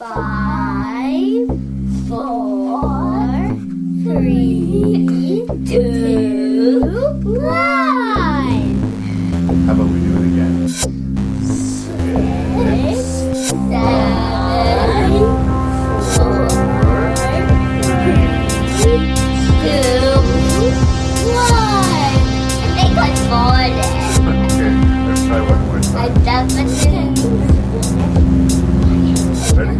5, 4, 3, 2, 1. How about we do it again? 6, 7, 4, 3, 2, 1. I think I farted. Okay, let's try one more I time. definitely. Ready?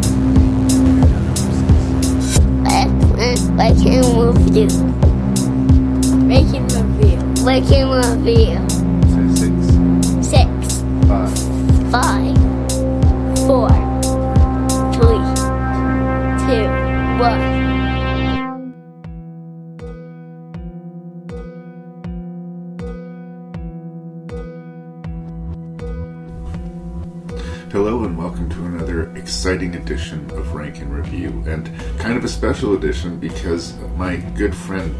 I can move you. Making review. Making review. Say 6, 6, 5, 5, 4, 3, 2, 1. Hello and welcome to another exciting edition of Rank and Review, and kind of a special edition because my good friend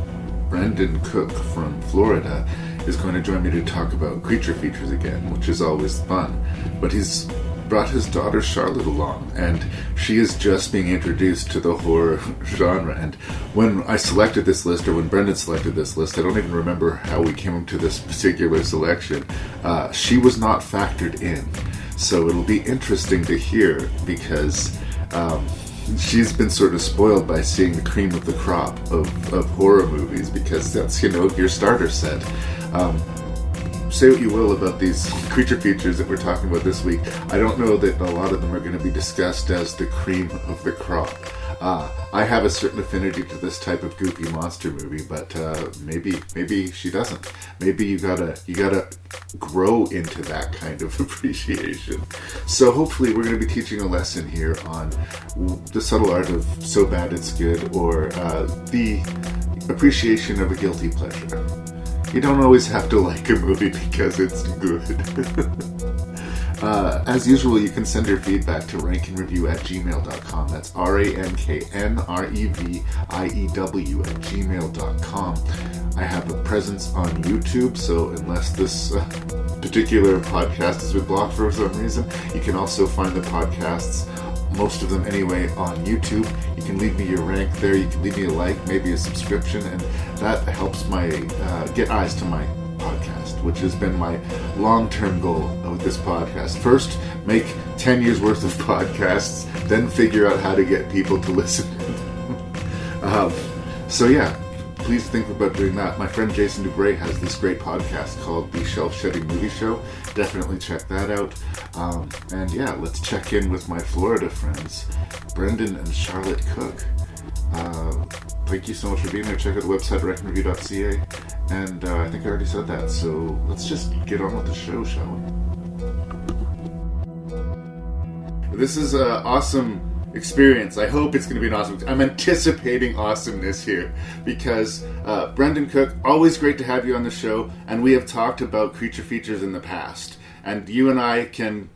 Brendan Cook from Florida is going to join me to talk about creature features again, which is always fun. But he's brought his daughter Charlotte along, and she is just being introduced to the horror genre. And when I selected this list, or when Brendan selected this list, I don't even remember how we came up to this particular selection. She was not factored in. So it'll be interesting to hear because she's been sort of spoiled by seeing the cream of the crop of horror movies, because that's, your starter set. Say what you will about these creature features that we're talking about this week. I don't know that a lot of them are going to be discussed as the cream of the crop. I have a certain affinity to this type of goofy monster movie, but maybe she doesn't. Maybe you gotta grow into that kind of appreciation. So hopefully we're going to be teaching a lesson here on the subtle art of so bad it's good, or the appreciation of a guilty pleasure. You don't always have to like a movie because it's good. As usual, you can send your feedback to ranknreview@gmail.com. That's ranknreview@gmail.com. I have a presence on YouTube, so unless this particular podcast has been blocked for some reason, you can also find the podcasts, most of them anyway, on YouTube. You can leave me your rank there, you can leave me a like, maybe a subscription, and that helps my get eyes to my podcast, which has been my long-term goal of this podcast. First, make 10 years worth of podcasts, then figure out how to get people to listen to them. So yeah, please think about doing that. My friend Jason Dubray has this great podcast called The Shelf Shedding Movie Show. Definitely check that out. And yeah, let's check in with my Florida friends, Brendan and Charlotte Cook. Thank you so much for being there. Check out the website, ranknreview.ca. And I think I already said that, so let's just get on with the show, shall we? This is an awesome experience. I hope it's going to be an awesome. I'm anticipating awesomeness here because Brendan Cook, always great to have you on the show, and we have talked about creature features in the past, and you and I can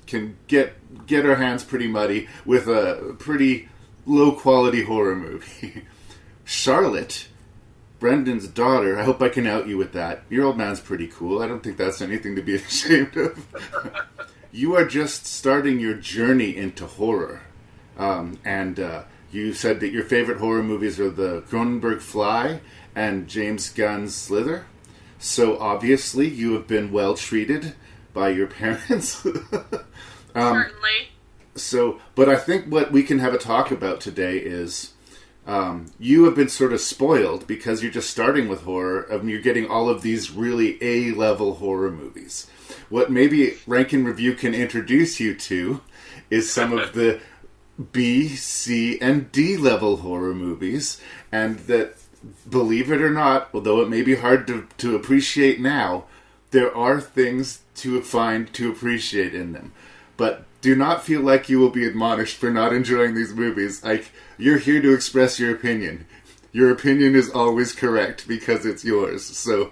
get our hands pretty muddy with a pretty low quality horror movie. Charlotte, Brendan's daughter, I hope I can out you with that. Your old man's pretty cool. I don't think that's anything to be ashamed of. You are just starting your journey into horror. And you said that your favorite horror movies are the Cronenberg Fly and James Gunn's Slither. So obviously you have been well treated by your parents. Certainly. So, but I think what we can have a talk about today is you have been sort of spoiled because you're just starting with horror. You're getting all of these really A-level horror movies. What maybe Rank and Review can introduce you to is some of the B, C, and D level horror movies, and that, believe it or not, although it may be hard to appreciate now, there are things to find to appreciate in them. But do not feel like you will be admonished for not enjoying these movies. Like, you're here to express your opinion. Your opinion is always correct because it's yours. So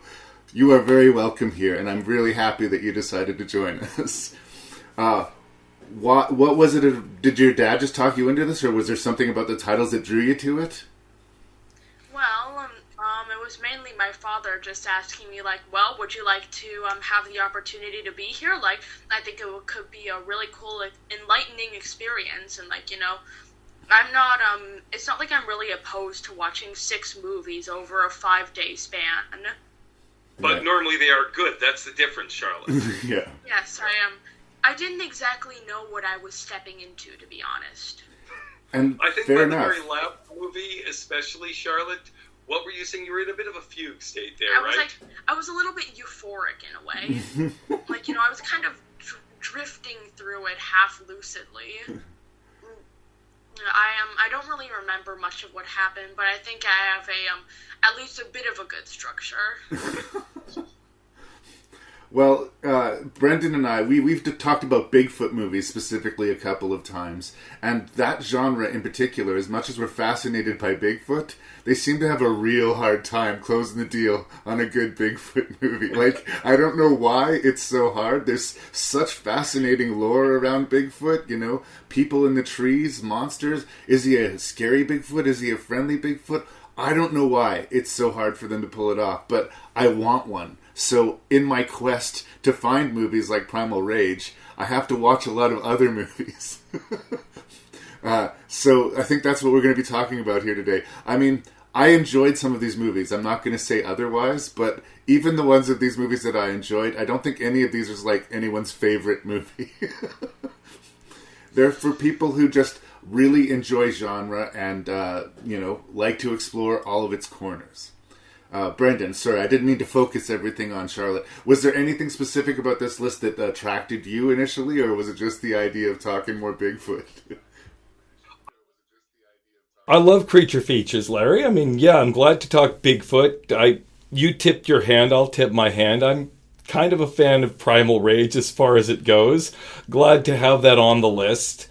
you are very welcome here, and I'm really happy that you decided to join us. What was it? Did your dad just talk you into this, or was there something about the titles that drew you to it? Well, it was mainly my father just asking me, like, well, would you like to have the opportunity to be here? Like, I think it could be a really cool, like, enlightening experience, and, like, I'm not, it's not like I'm really opposed to watching 6 movies over a 5-day span. But Yeah. normally they are good. That's the difference, Charlotte. Yeah. Yes, I didn't exactly know what I was stepping into, to be honest. And I think fair by enough. the very last movie, especially, Charlotte, what were you saying? You were in a bit of a fugue state there, I was a little bit euphoric in a way. Like, I was kind of drifting through it half lucidly. I don't really remember much of what happened, but I think I have at least a bit of a good structure. Well, Brendan and I, we've talked about Bigfoot movies specifically a couple of times, and that genre in particular, as much as we're fascinated by Bigfoot, they seem to have a real hard time closing the deal on a good Bigfoot movie. Like, I don't know why it's so hard. There's such fascinating lore around Bigfoot, people in the trees, monsters. Is he a scary Bigfoot? Is he a friendly Bigfoot? I don't know why it's so hard for them to pull it off, but I want one. So in my quest to find movies like Primal Rage, I have to watch a lot of other movies. So I think that's what we're going to be talking about here today. I mean, I enjoyed some of these movies. I'm not going to say otherwise, but even the ones of these movies that I enjoyed, I don't think any of these is like anyone's favorite movie. They're for people who just really enjoy genre and, like to explore all of its corners. Brendan, sorry, I didn't mean to focus everything on Charlotte. Was there anything specific about this list that attracted you initially, or was it just the idea of talking more Bigfoot? I love creature features, Larry. I mean, yeah, I'm glad to talk Bigfoot. You tipped your hand, I'll tip my hand. I'm kind of a fan of Primal Rage as far as it goes. Glad to have that on the list.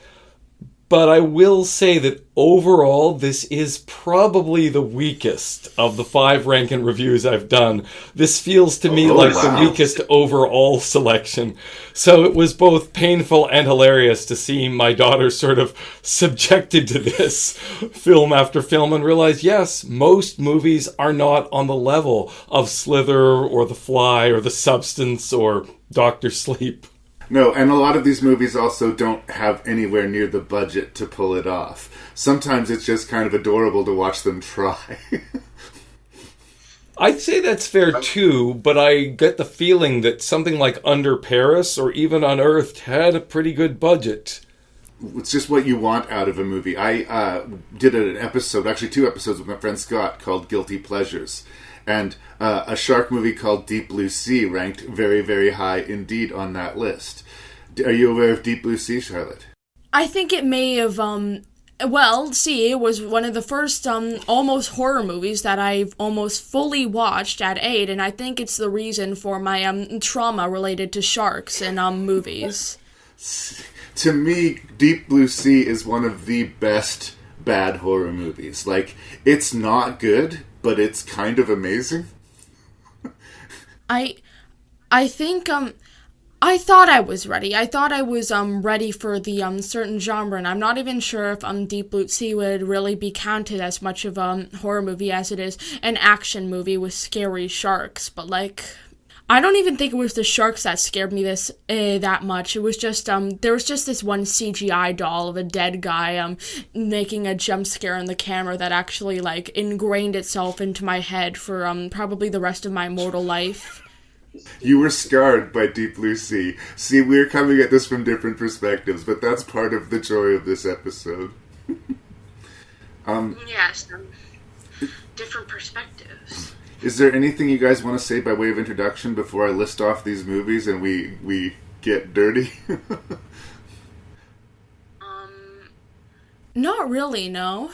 But I will say that overall, this is probably the weakest of the 5 rank and reviews I've done. This feels to me like the weakest overall selection. So it was both painful and hilarious to see my daughter sort of subjected to this film after film and realize, yes, most movies are not on the level of Slither or The Fly or The Substance or Dr. Sleep. No, and a lot of these movies also don't have anywhere near the budget to pull it off. Sometimes it's just kind of adorable to watch them try. I'd say that's fair too, but I get the feeling that something like Under Paris or even Unearthed had a pretty good budget. It's just what you want out of a movie. I did an episode, actually 2 episodes with my friend Scott called Guilty Pleasures. And a shark movie called Deep Blue Sea ranked very, very high indeed on that list. Are you aware of Deep Blue Sea, Charlotte? I think it may have, it was one of the first almost horror movies that I've almost fully watched at 8, and I think it's the reason for my trauma related to sharks in movies. To me, Deep Blue Sea is one of the best bad horror movies. Like, it's not good, but it's kind of amazing. I think I thought I was ready. I thought I was ready for the certain genre, and I'm not even sure if Deep Blue Sea would really be counted as much of a horror movie as it is an action movie with scary sharks. But I don't even think it was the sharks that scared me that much. It was just there was just this one CGI doll of a dead guy making a jump scare on the camera that actually ingrained itself into my head for probably the rest of my mortal life. You were scarred by Deep Blue Sea. See, we're coming at this from different perspectives, but that's part of the joy of this episode. Yes, different perspectives. Is there anything you guys want to say by way of introduction before I list off these movies and we get dirty? Not really, no.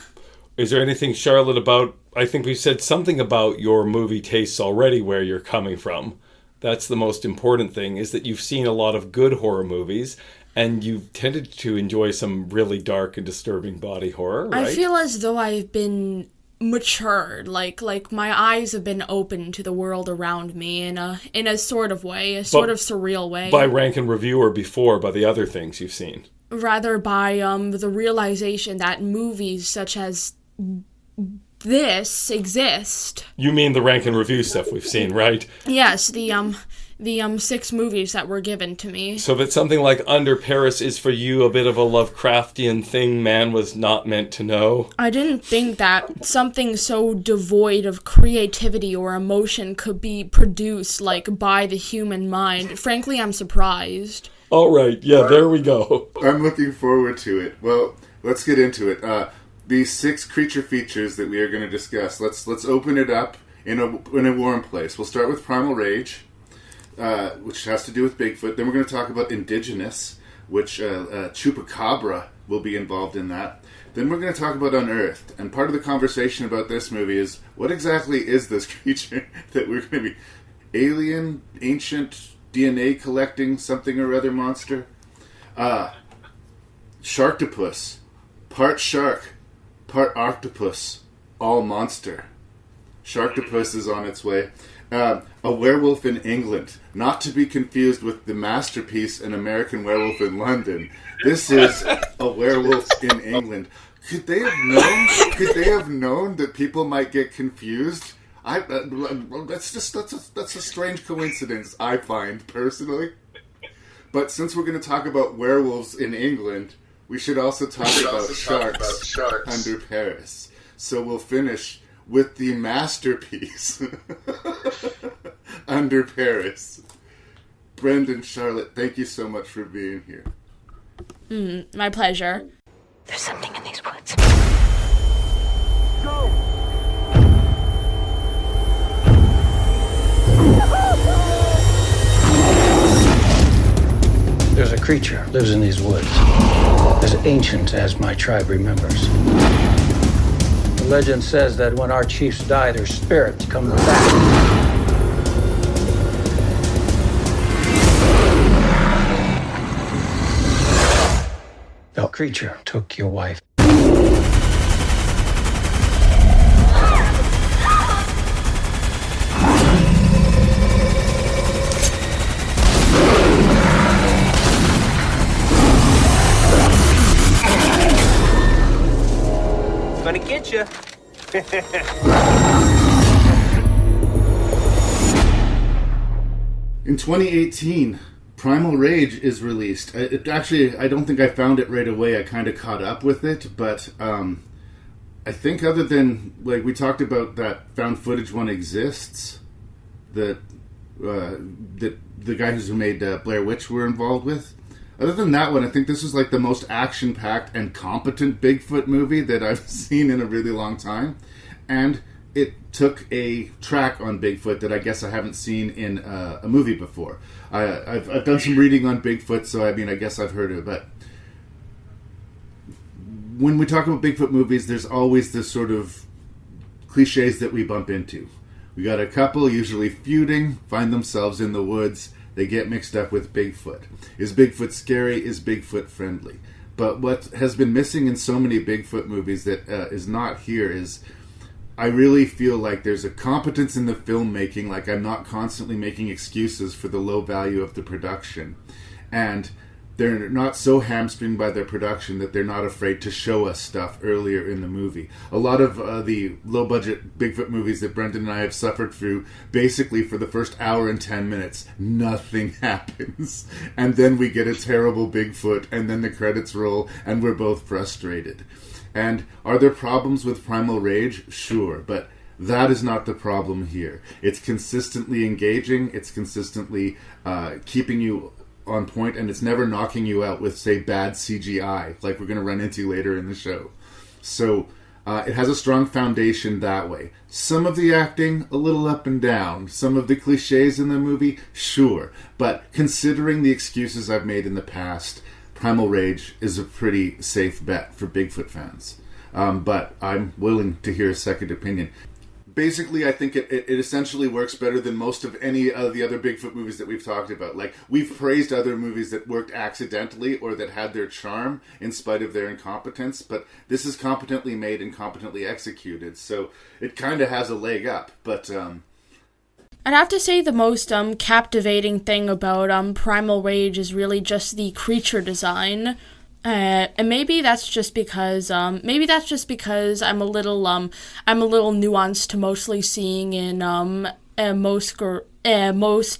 Is there anything, Charlotte, about... I think we've said something about your movie tastes already, where you're coming from. That's the most important thing, is that you've seen a lot of good horror movies, and you've tended to enjoy some really dark and disturbing body horror, right? I feel as though I've been matured, like my eyes have been opened to the world around me in a sort of way, a sort of surreal way. By rank and review, or before, by the other things you've seen? Rather by the realization that movies such as this exist. You mean the rank and review stuff we've seen, right? Yes, the 6 movies that were given to me. So if it's something like Under Paris is for you a bit of a Lovecraftian thing man was not meant to know? I didn't think that something so devoid of creativity or emotion could be produced, like, by the human mind. Frankly, I'm surprised. All right, yeah, there we go. I'm looking forward to it. Well, let's get into it. These 6 creature features that we are going to discuss. Let's open it up in a warm place. We'll start with Primal Rage, which has to do with Bigfoot. Then we're going to talk about Indigenous, which Chupacabra will be involved in that. Then we're going to talk about Unearthed. And part of the conversation about this movie is, what exactly is this creature that we're going to be? Alien, ancient, DNA collecting something or other monster? Sharktopus. Part shark, part octopus, all monster. Sharktopus is on its way. A Werewolf in England, not to be confused with the masterpiece An American Werewolf in London. This is a werewolf in England. Could they have known? Could they have known that people might get confused? That's a strange coincidence, I find personally. But since we're going to talk about werewolves in England, we should also talk about sharks under Paris. So we'll finish with the masterpiece Under Paris. Brendan, Charlotte, thank you so much for being here. My pleasure. There's something in these woods. Go! There's a creature lives in these woods. As ancient as my tribe remembers. The legend says that when our chiefs die, their spirits come back. The creature took your wife. Gonna get you. In 2018, Primal Rage is released. I don't think I found it right away. I kind of caught up with it, but I think other than, like, we talked about that found footage one exists, that the guys who made Blair Witch were involved with. Other than that one, I think this is like the most action-packed and competent Bigfoot movie that I've seen in a really long time. And it took a track on Bigfoot that I guess I haven't seen in a movie before. I've done some reading on Bigfoot, so I guess I've heard of it. But when we talk about Bigfoot movies, there's always this sort of cliches that we bump into. We got a couple, usually feuding, find themselves in the woods. They get mixed up with Bigfoot. Is Bigfoot scary? Is Bigfoot friendly? But what has been missing in so many Bigfoot movies that is not here is, I really feel like there's a competence in the filmmaking, like I'm not constantly making excuses for the low value of the production. And they're not so hamstringed by their production that they're not afraid to show us stuff earlier in the movie. A lot of the low-budget Bigfoot movies that Brendan and I have suffered through, basically for the first hour and 10 minutes, nothing happens. And then we get a terrible Bigfoot, and then the credits roll, and we're both frustrated. And are there problems with Primal Rage? Sure, but that is not the problem here. It's consistently engaging, it's consistently keeping you on point, and it's never knocking you out with, say, bad CGI, like we're going to run into later in the show. So it has a strong foundation that way. Some of the acting, a little up and down. Some of the cliches in the movie, sure. But considering the excuses I've made in the past, Primal Rage is a pretty safe bet for Bigfoot fans. But I'm willing to hear a second opinion. Basically, I think it essentially works better than most of any of the other Bigfoot movies that we've talked about. Like, we've praised other movies that worked accidentally or that had their charm in spite of their incompetence, but this is competently made and competently executed, so it kind of has a leg up. But I'd have to say the most captivating thing about Primal Rage is really just the creature design. And maybe that's just because I'm a little nuanced to mostly seeing in most most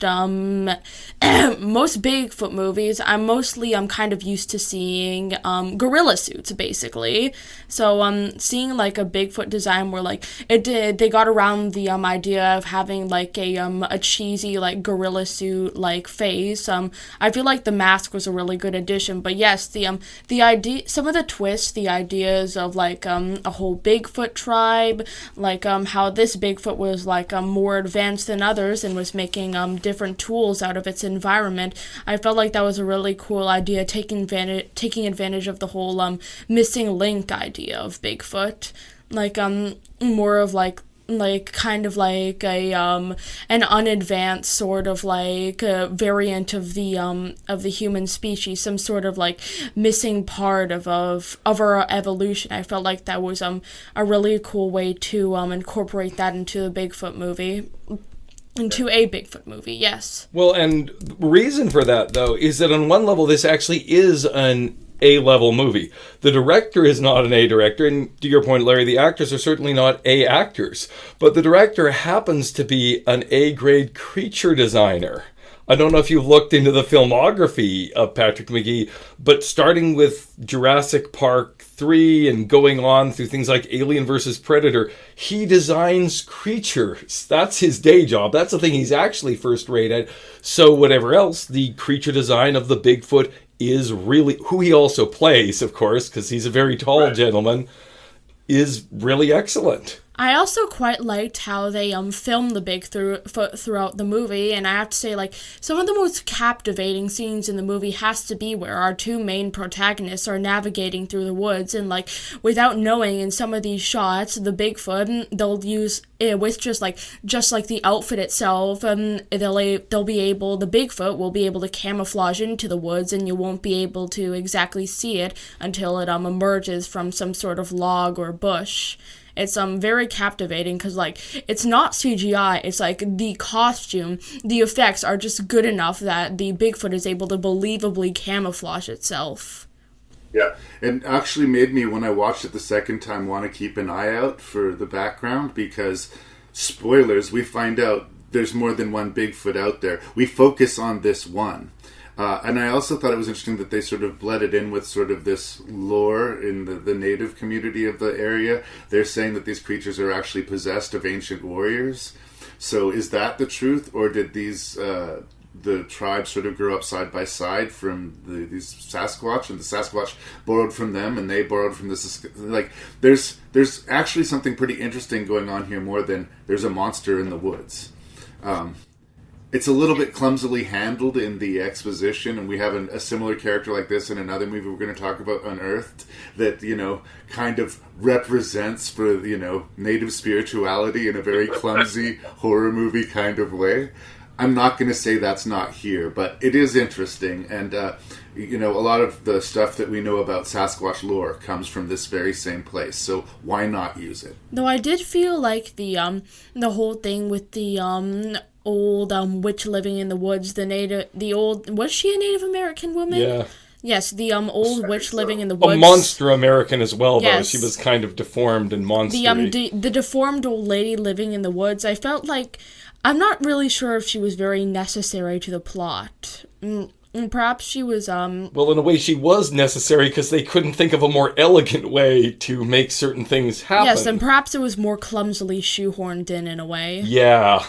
Bigfoot movies, I'm mostly kind of used to seeing gorilla suits, basically. So seeing like a Bigfoot design where like they got around the idea of having like a cheesy like gorilla suit like face. I feel like the mask was a really good addition. But yes, the idea, some of the twists, the ideas of like a whole Bigfoot tribe, like how this Bigfoot was like more advanced than others and was making different tools out of its environment. I felt like that was a really cool idea, taking advantage of the whole missing link idea of Bigfoot, like more of like kind of like a an unadvanced sort of like variant of the human species, some sort of like missing part of our evolution. I felt like that was a really cool way to incorporate that into a Bigfoot movie. Yes. Well, and the reason for that, though, is that on one level, this actually is an A-level movie. The director is not an A director, and to your point, Larry, the actors are certainly not A actors. But the director happens to be an A-grade creature designer. I don't know if you've looked into the filmography of Patrick McGee, but starting with Jurassic Park 3 and going on through things like Alien vs. Predator, he designs creatures. That's his day job. That's the thing he's actually first rate at. So whatever else, the creature design of the Bigfoot is really, who he also plays, of course, because he's a very tall gentleman, is really excellent. I also quite liked how they filmed the Bigfoot throughout the movie, and I have to say, like, some of the most captivating scenes in the movie has to be where our two main protagonists are navigating through the woods, and like, without knowing, in some of these shots, the Bigfoot, they'll use it with just like the outfit itself, and the Bigfoot will be able to camouflage into the woods, and you won't be able to exactly see it until it emerges from some sort of log or bush. It's very captivating because, like, it's not CGI. It's like the costume, the effects are just good enough that the Bigfoot is able to believably camouflage itself. Yeah, and actually made me, when I watched it the second time, want to keep an eye out for the background because, spoilers, we find out there's more than one Bigfoot out there. We focus on this one. And I also thought it was interesting that they sort of bled it in with sort of this lore in the native community of the area. They're saying that these creatures are actually possessed of ancient warriors. So is that the truth, or did these the tribes sort of grow up side by side from these Sasquatch, and the Sasquatch borrowed from them, and they borrowed from this? Like, there's actually something pretty interesting going on here, more than there's a monster in the woods. It's a little bit clumsily handled in the exposition, and we have a similar character like this in another movie we're going to talk about, Unearthed, that, kind of represents for, native spirituality in a very clumsy horror movie kind of way. I'm not going to say that's not here, but it is interesting, and, a lot of the stuff that we know about Sasquatch lore comes from this very same place, so why not use it? Though I did feel like the whole thing with the, old witch living in the woods, was she a Native American woman? Yeah. Yes, the old witch living in the woods. A monster American as well, yes. Though. She was kind of deformed and monstery. The deformed old lady living in the woods, I felt like, I'm not really sure if she was very necessary to the plot. And perhaps she was, Well, in a way she was necessary because they couldn't think of a more elegant way to make certain things happen. Yes, and perhaps it was more clumsily shoehorned in a way. Yeah.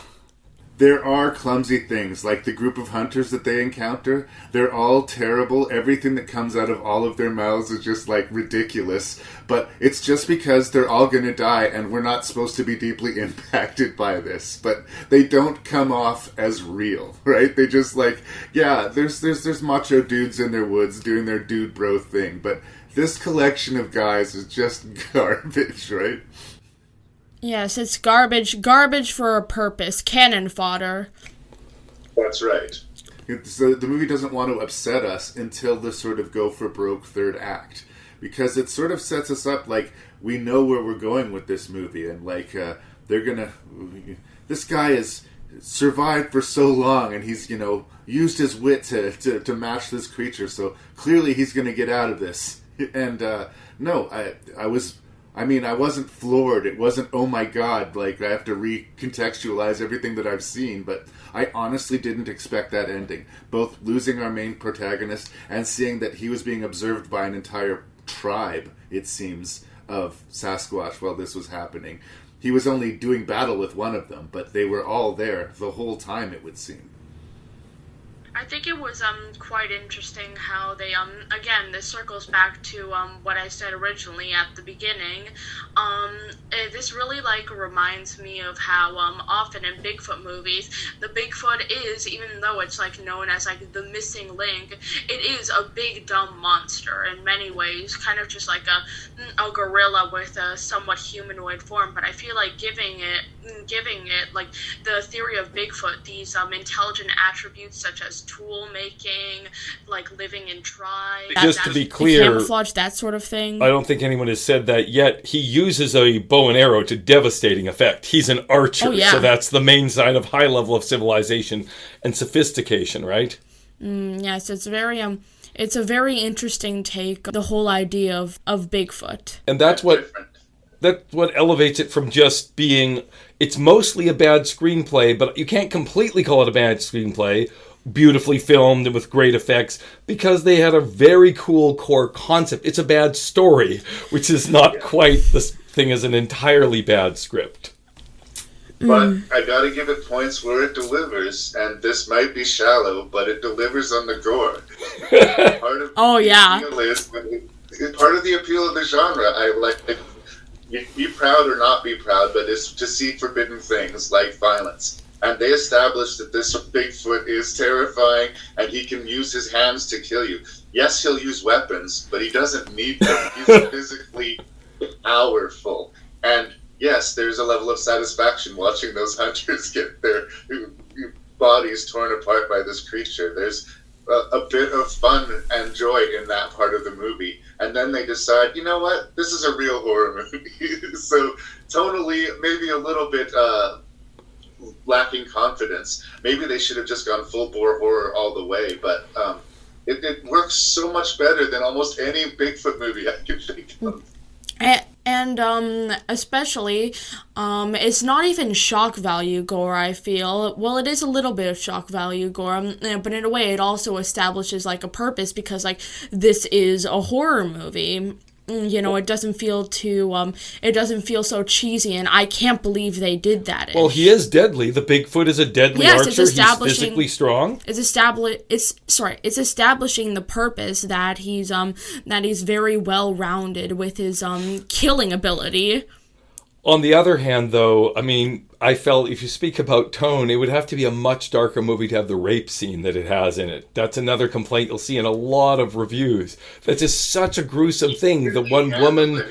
There are clumsy things, like the group of hunters that they encounter. They're all terrible. Everything that comes out of all of their mouths is just, like, ridiculous. But it's just because they're all going to die, and we're not supposed to be deeply impacted by this. But they don't come off as real, right? They just, like, yeah, there's macho dudes in their woods doing their dude bro thing. But this collection of guys is just garbage, right? Yes, it's garbage for a purpose, cannon fodder. That's right. So the movie doesn't want to upset us until the sort of go for broke third act, because it sort of sets us up like we know where we're going with this movie, and like this guy has survived for so long, and he's used his wit to match this creature, so clearly he's gonna get out of this. And no, I mean, I wasn't floored. It wasn't, oh my god, like I have to recontextualize everything that I've seen, but I honestly didn't expect that ending. Both losing our main protagonist and seeing that he was being observed by an entire tribe, it seems, of Sasquatch while this was happening. He was only doing battle with one of them, but they were all there the whole time, it would seem. I think it was quite interesting how they again, this circles back to what I said originally at the beginning. This really like reminds me of how often in Bigfoot movies, the Bigfoot is, even though it's like known as like the missing link, it is a big dumb monster in many ways, kind of just like a gorilla with a somewhat humanoid form. But I feel like giving it like the theory of Bigfoot, these intelligent attributes such as tool making, like living in tribes. Just to be clear, camouflage, that sort of thing. I don't think anyone has said that yet. He uses a bow and arrow to devastating effect. He's an archer, Oh, yeah. so that's the main sign of high level of civilization and sophistication, right? Yes, it's a very interesting take, the whole idea of Bigfoot. And that's what elevates it from just being, it's mostly a bad screenplay, but you can't completely call it a bad screenplay, beautifully filmed and with great effects, because they had a very cool core concept. It's a bad story, which is not quite the thing as an entirely bad script. But I gotta give it points where it delivers, and this might be shallow, but it delivers on the gore. Part of Oh, yeah. Part of the appeal of the genre, I like. You be proud or not be proud, but it's to see forbidden things like violence. And they established that this Bigfoot is terrifying, and he can use his hands to kill you. Yes, he'll use weapons, but he doesn't need them. He's physically powerful. And yes, there's a level of satisfaction watching those hunters get their bodies torn apart by this creature. There's a bit of fun and joy in that part of the movie. And then they decide, you know what, this is a real horror movie. So tonally, maybe a little bit lacking confidence. Maybe they should have just gone full-bore horror all the way. But it works so much better than almost any Bigfoot movie I can think of. And especially, it's not even shock value gore, I feel. Well, it is a little bit of shock value gore, but in a way it also establishes, like, a purpose, because, like, this is a horror movie. You know, it doesn't feel so cheesy, and I can't believe they did that. Well, he is deadly. The Bigfoot is a deadly archer. He's physically strong. It's establishing the purpose that he's very well rounded with his killing ability. On the other hand, though, I mean, I felt if you speak about tone, it would have to be a much darker movie to have the rape scene that it has in it. That's another complaint you'll see in a lot of reviews. That's just such a gruesome thing. The one woman...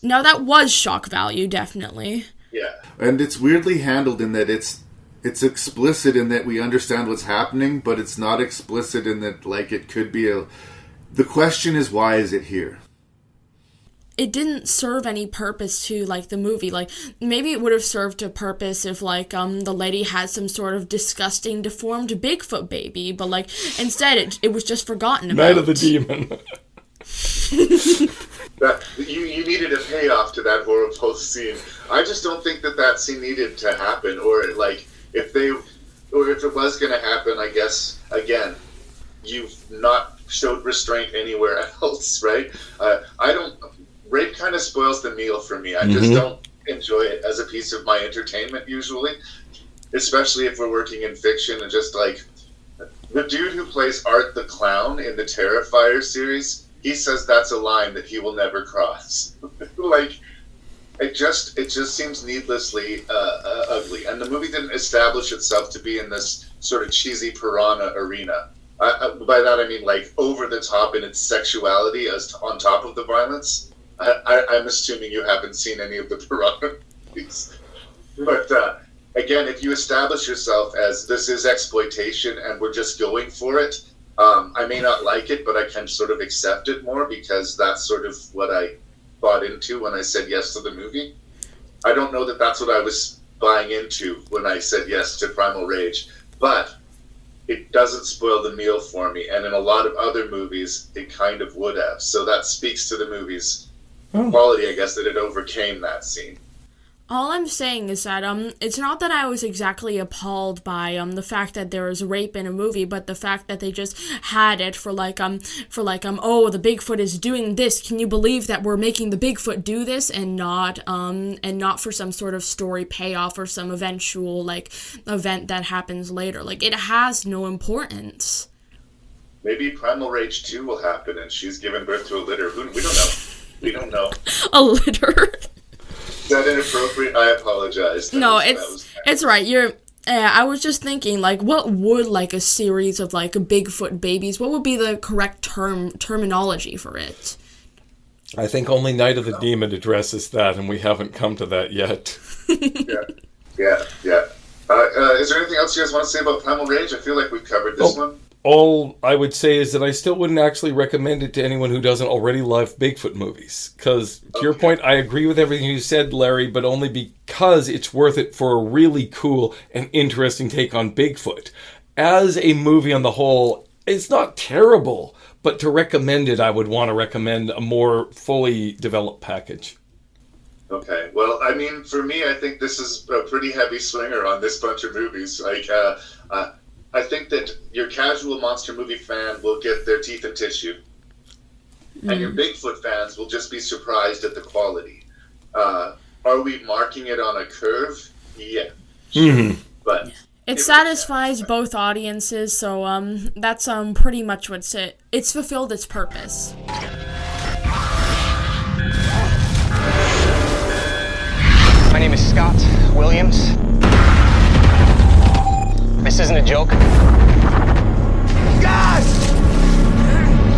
No, that was shock value, definitely. Yeah. And it's weirdly handled in that it's explicit in that we understand what's happening, but it's not explicit in that, like, it could be a... The question is, why is it here? It didn't serve any purpose to, like, the movie. Like, maybe it would have served a purpose if, like, the lady had some sort of disgusting, deformed Bigfoot baby, but, like, instead it was just forgotten about. Night of the Demon. You needed a payoff to that horrible scene. I just don't think that scene needed to happen, or, like, if it was going to happen, I guess, again, you've not showed restraint anywhere else, right? Rape kind of spoils the meal for me. I just don't enjoy it as a piece of my entertainment usually, especially if we're working in fiction. And just like the dude who plays Art the Clown in the Terrifier series, he says that's a line that he will never cross. Like, it just seems needlessly ugly. And the movie didn't establish itself to be in this sort of cheesy piranha arena. By that I mean, like, over the top in its sexuality as on top of the violence. I'm assuming you haven't seen any of the Piranha movies. But again, if you establish yourself as this is exploitation and we're just going for it, I may not like it, but I can sort of accept it more because that's sort of what I bought into when I said yes to the movie. I don't know that that's what I was buying into when I said yes to Primal Rage, but it doesn't spoil the meal for me. And in a lot of other movies, it kind of would have. So that speaks to the movie's quality, I guess, that it overcame that scene. All I'm saying is that it's not that I was exactly appalled by the fact that there was rape in a movie, but the fact that they just had it for oh, the Bigfoot is doing this. Can you believe that we're making the Bigfoot do this, and not for some sort of story payoff or some eventual event that happens later. Like, it has no importance. Maybe Primal Rage 2 will happen, and she's given birth to a litter. We don't know. We don't know. A litter. Is that inappropriate? I apologize. No, it's right. I was just thinking, what would, a series of, Bigfoot babies, what would be the correct terminology for it? I think only Night of the Demon addresses that, and we haven't come to that yet. Yeah. Is there anything else you guys want to say about Primal Rage? I feel like we've covered this one. All I would say is that I still wouldn't actually recommend it to anyone who doesn't already love Bigfoot movies. Because, to your point, I agree with everything you said, Larry, but only because it's worth it for a really cool and interesting take on Bigfoot. As a movie on the whole, it's not terrible, but to recommend it, I would want to recommend a more fully developed package. Okay, well, I mean, for me, I think this is a pretty heavy swinger on this bunch of movies. I think that your casual monster movie fan will get their teeth in tissue, and your Bigfoot fans will just be surprised at the quality. Are we marking it on a curve? Yeah. Mm-hmm. But it satisfies both audiences, so that's pretty much what's it. It's fulfilled its purpose. My name is Scott Williams. This isn't a joke. God!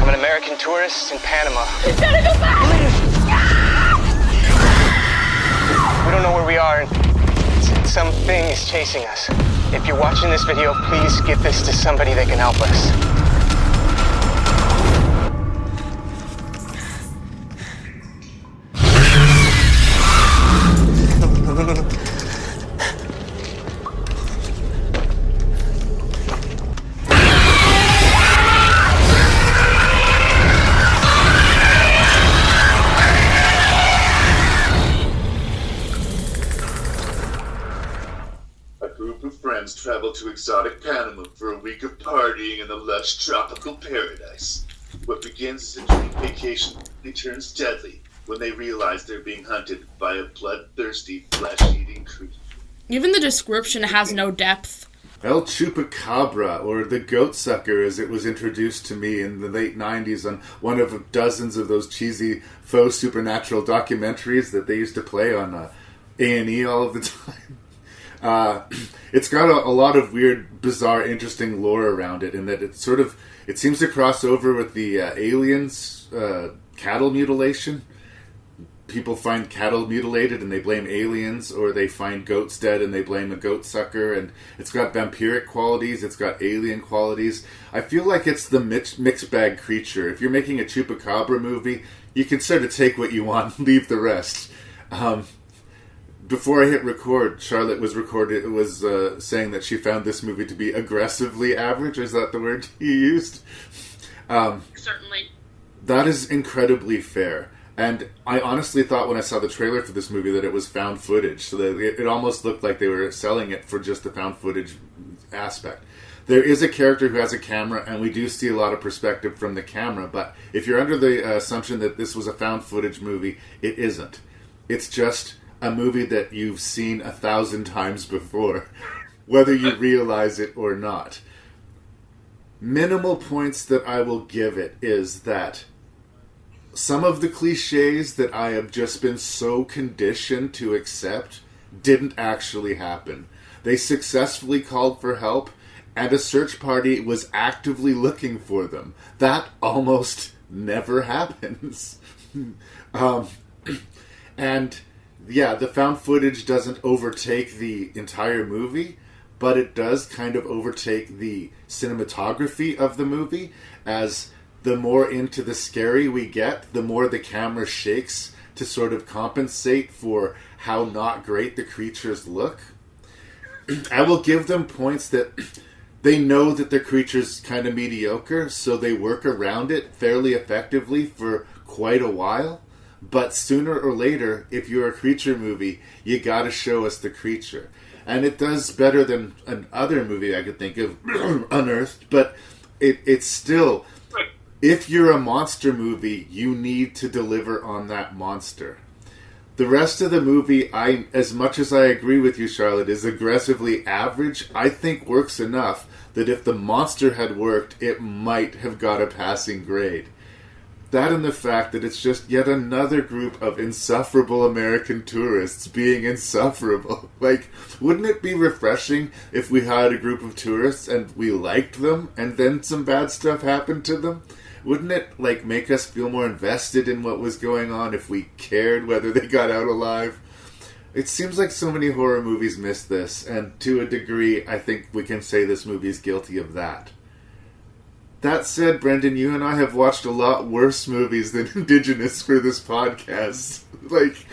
I'm an American tourist in Panama. You gotta go back! We don't know where we are, and something is chasing us. If you're watching this video, please give this to somebody that can help us. Travel to exotic Panama for a week of partying in the lush tropical paradise. What begins as a dream vacation turns deadly when they realize they're being hunted by a bloodthirsty, flesh-eating creature. Even the description has no depth. El Chupacabra, or the Goat Sucker, as it was introduced to me in the late 90s on one of dozens of those cheesy faux supernatural documentaries that they used to play on A&E all of the time. It's got a lot of weird, bizarre, interesting lore around it, in that it seems to cross over with the aliens, cattle mutilation. People find cattle mutilated and they blame aliens, or they find goats dead and they blame a goat sucker, and it's got vampiric qualities, it's got alien qualities. I feel like it's the mixed bag creature. If you're making a Chupacabra movie, you can sort of take what you want and leave the rest. Before I hit record, Charlotte was saying that she found this movie to be aggressively average. Is that the word you used? Certainly. That is incredibly fair. And I honestly thought when I saw the trailer for this movie that it was found footage. So that it almost looked like they were selling it for just the found footage aspect. There is a character who has a camera, and we do see a lot of perspective from the camera. But if you're under the assumption that this was a found footage movie, it isn't. It's just a movie that you've seen 1,000 times before, whether you realize it or not. Minimal points that I will give it is that some of the cliches that I have just been so conditioned to accept didn't actually happen. They successfully called for help, and a search party was actively looking for them. That almost never happens. And yeah, the found footage doesn't overtake the entire movie, but it does kind of overtake the cinematography of the movie, as the more into the scary we get, the more the camera shakes to sort of compensate for how not great the creatures look. I will give them points that they know that the creature's kind of mediocre, so they work around it fairly effectively for quite a while. But sooner or later, if you're a creature movie, you gotta show us the creature. And it does better than another movie I could think of, Unearthed, but it's still, if you're a monster movie, you need to deliver on that monster. The rest of the movie, as much as I agree with you, Charlotte, is aggressively average, I think works enough that if the monster had worked, it might have got a passing grade. That and the fact that it's just yet another group of insufferable American tourists being insufferable. Like, wouldn't it be refreshing if we had a group of tourists and we liked them and then some bad stuff happened to them? Wouldn't it, like, make us feel more invested in what was going on if we cared whether they got out alive? It seems like so many horror movies miss this, and to a degree, I think we can say this movie is guilty of that. That said, Brendan, you and I have watched a lot worse movies than Indigenous for this podcast. Like,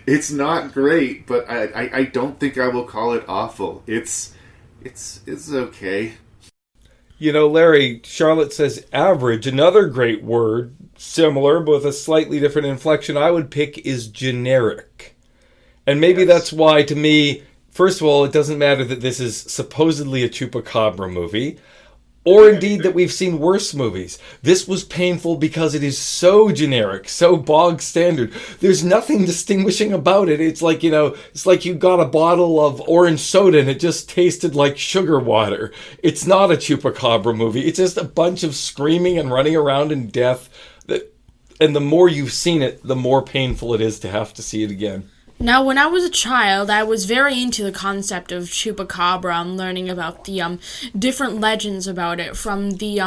it's not great, but I don't think I will call it awful. It's okay. You know, Larry, Charlotte says average. Another great word, similar but with a slightly different inflection, I would pick is generic. And maybe that's why, to me, first of all, it doesn't matter that this is supposedly a Chupacabra movie, or indeed that we've seen worse movies. This was painful because it is so generic, so bog standard. There's nothing distinguishing about it. It's like, it's like you got a bottle of orange soda and it just tasted like sugar water. It's not a Chupacabra movie. It's just a bunch of screaming and running around in death. And the more you've seen it, the more painful it is to have to see it again. Now, when I was a child, I was very into the concept of Chupacabra and learning about the different legends about it, from the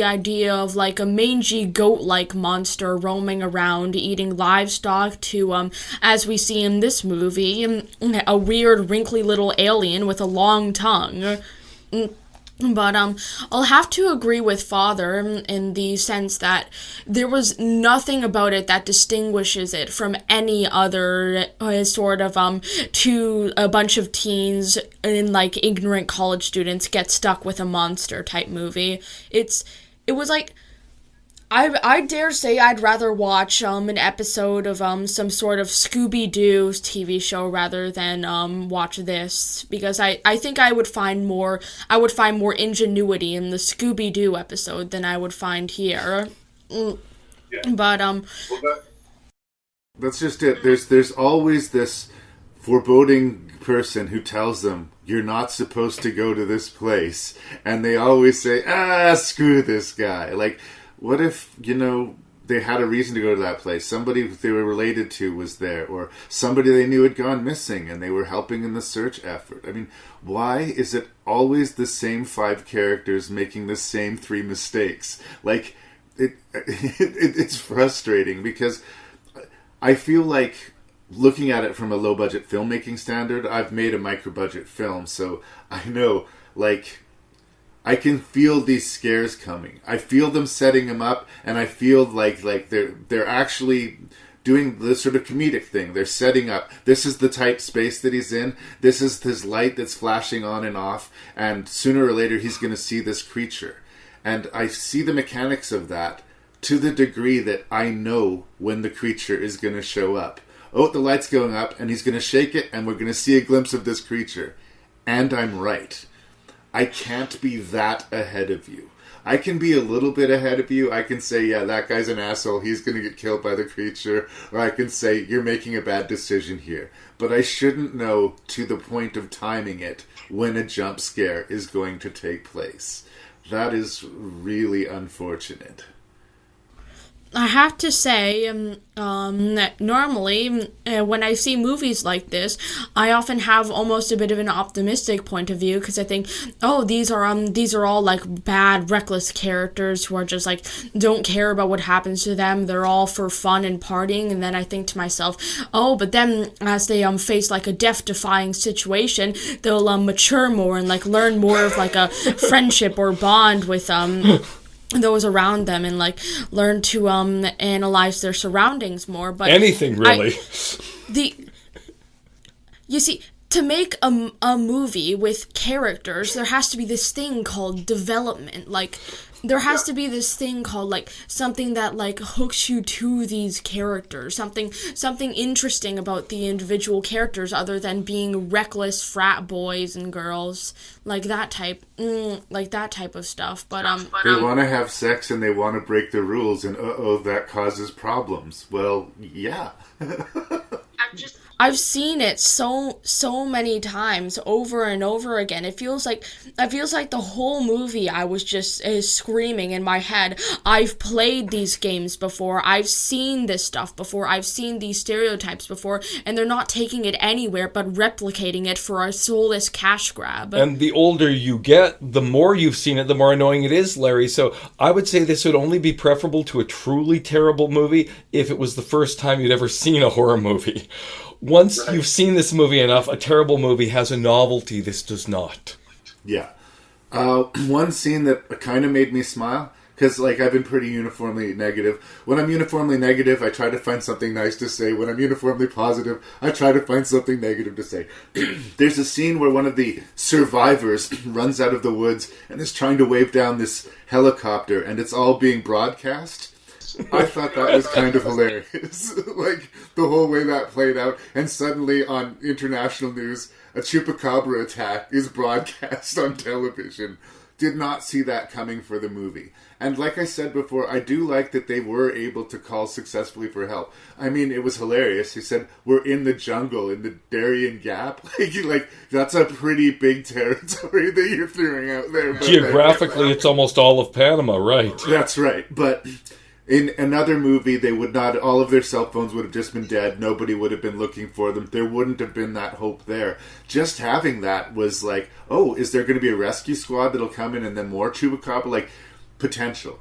idea of like a mangy goat-like monster roaming around eating livestock to, as we see in this movie, a weird wrinkly little alien with a long tongue. But I'll have to agree with Father in the sense that there was nothing about it that distinguishes it from any other sort of to a bunch of teens and like ignorant college students get stuck with a monster type movie. It was like, I dare say I'd rather watch an episode of some sort of Scooby-Doo TV show rather than watch this, because I think I would find more ingenuity in the Scooby-Doo episode than I would find here. Yeah. But that's just it. There's always this foreboding person who tells them you're not supposed to go to this place, and they always say, screw this guy. Like, what if, they had a reason to go to that place? Somebody they were related to was there, or somebody they knew had gone missing and they were helping in the search effort. I mean, why is it always the same 5 characters making the same 3 mistakes? Like, it's frustrating, because I feel like, looking at it from a low-budget filmmaking standard, I've made a micro-budget film, so I know, like, I can feel these scares coming. I feel them setting him up, and I feel like they're actually doing this sort of comedic thing. They're setting up, this is the tight space that he's in, this is his light that's flashing on and off, and sooner or later he's going to see this creature. And I see the mechanics of that to the degree that I know when the creature is going to show up. Oh, the light's going up, and he's going to shake it, and we're going to see a glimpse of this creature. And I'm right. I can't be that ahead of you. I can be a little bit ahead of you. I can say, yeah, that guy's an asshole. He's going to get killed by the creature. Or I can say, you're making a bad decision here. But I shouldn't know to the point of timing it when a jump scare is going to take place. That is really unfortunate. I have to say, that normally, when I see movies like this, I often have almost a bit of an optimistic point of view, because I think, these are all, like, bad, reckless characters who are just, like, don't care about what happens to them, they're all for fun and partying, and then I think to myself, but then, as they, face, like, a death-defying situation, they'll, mature more and, like, learn more of, like, a friendship or bond with, those around them, and like learn to analyze their surroundings more. But anything really. You see, to make a movie with characters, there has to be this thing called development. Like, there has to be this thing called like something that like hooks you to these characters, something interesting about the individual characters other than being reckless frat boys and girls, like that type of stuff. But they want to have sex and they want to break the rules, and that causes problems. Well, yeah. I've seen it so many times over and over again. It feels like the whole movie I was just screaming in my head. I've played these games before. I've seen this stuff before. I've seen these stereotypes before, and they're not taking it anywhere but replicating it for a soulless cash grab. And the older you get, the more you've seen it, the more annoying it is, Larry. So I would say this would only be preferable to a truly terrible movie if it was the first time you'd ever seen a horror movie. Once you've seen this movie enough, a terrible movie has a novelty. This does not. Yeah. One scene that kind of made me smile, because like I've been pretty uniformly negative. When I'm uniformly negative, I try to find something nice to say. When I'm uniformly positive, I try to find something negative to say. There's a scene where one of the survivors runs out of the woods and is trying to wave down this helicopter, and it's all being broadcast. I thought that was kind of hilarious. Like, the whole way that played out. And suddenly, on international news, a chupacabra attack is broadcast on television. Did not see that coming for the movie. And like I said before, I do like that they were able to call successfully for help. I mean, it was hilarious. He said, we're in the jungle, in the Darien Gap. Like that's a pretty big territory that you're throwing out there. But geographically, it's almost all of Panama, right? That's right. But in another movie, they would not, all of their cell phones would have just been dead. Nobody would have been looking for them. There wouldn't have been that hope there. Just having that was like, oh, is there going to be a rescue squad that'll come in and then more Chupacabra? Like, potential.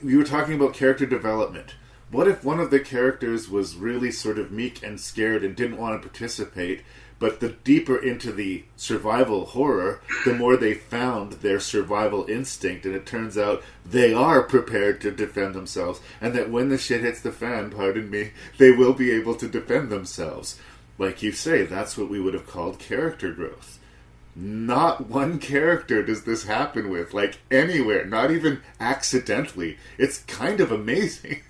You were talking about character development. What if one of the characters was really sort of meek and scared and didn't want to participate, but the deeper into the survival horror, the more they found their survival instinct, and it turns out they are prepared to defend themselves, and that when the shit hits the fan, pardon me, they will be able to defend themselves. Like you say, that's what we would have called character growth. Not one character does this happen with, like anywhere, not even accidentally. It's kind of amazing.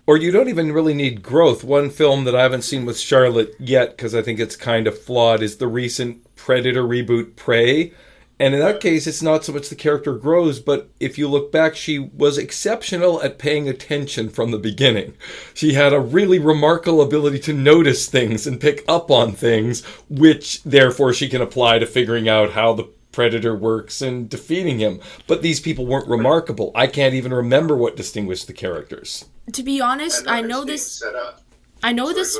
Or you don't even really need growth. One film that I haven't seen with Charlotte yet, because I think it's kind of flawed, is the recent Predator reboot, Prey. And in that case, it's not so much the character grows, but if you look back, she was exceptional at paying attention from the beginning. She had a really remarkable ability to notice things and pick up on things, which therefore she can apply to figuring out how the Predator works and defeating him. But these people weren't remarkable. I can't even remember what distinguished the characters. To be honest, I know this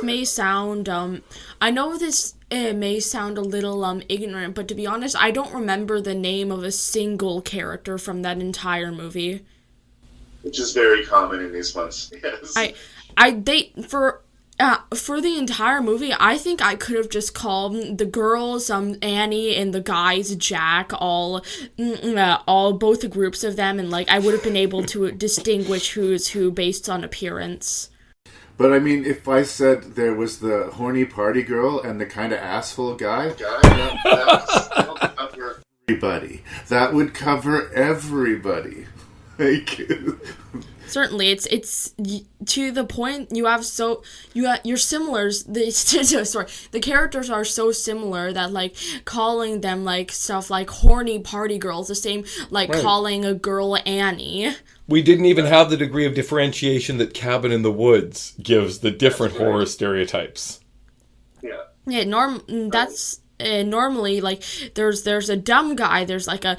may sound may sound a little ignorant, but to be honest, I don't remember the name of a single character from that entire movie. Which is very common in these ones. Yes. For the entire movie, I think I could have just called the girls Annie and the guys Jack, all both groups of them, and like I would have been able to distinguish who is who based on appearance. But I mean, if I said there was the horny party girl and the kind of asshole guy, that would cover everybody. That would cover everybody. Like, certainly, it's to the point. You're similar. The characters are so similar that like calling them like stuff like horny party girls, the same like right. Calling a girl Annie. We didn't even have the degree of differentiation that Cabin in the Woods gives the different horror stereotypes. Yeah. Yeah. Normally, like there's a dumb guy. There's like a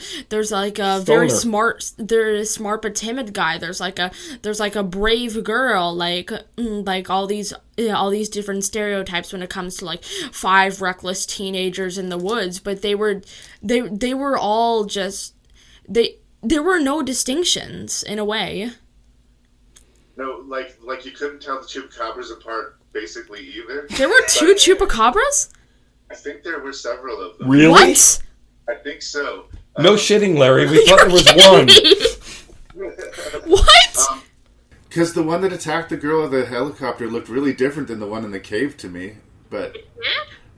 very smart but timid guy. There's like a brave girl. Like all these different stereotypes when it comes to like 5 reckless teenagers in the woods. But they were all just there were no distinctions in a way. No, like you couldn't tell the chupacabras apart basically either. There were 2 chupacabras? I think there were several of them. Really? What? I think so. No shitting, Larry. We thought there was one. What? Because the one that attacked the girl of the helicopter looked really different than the one in the cave to me. But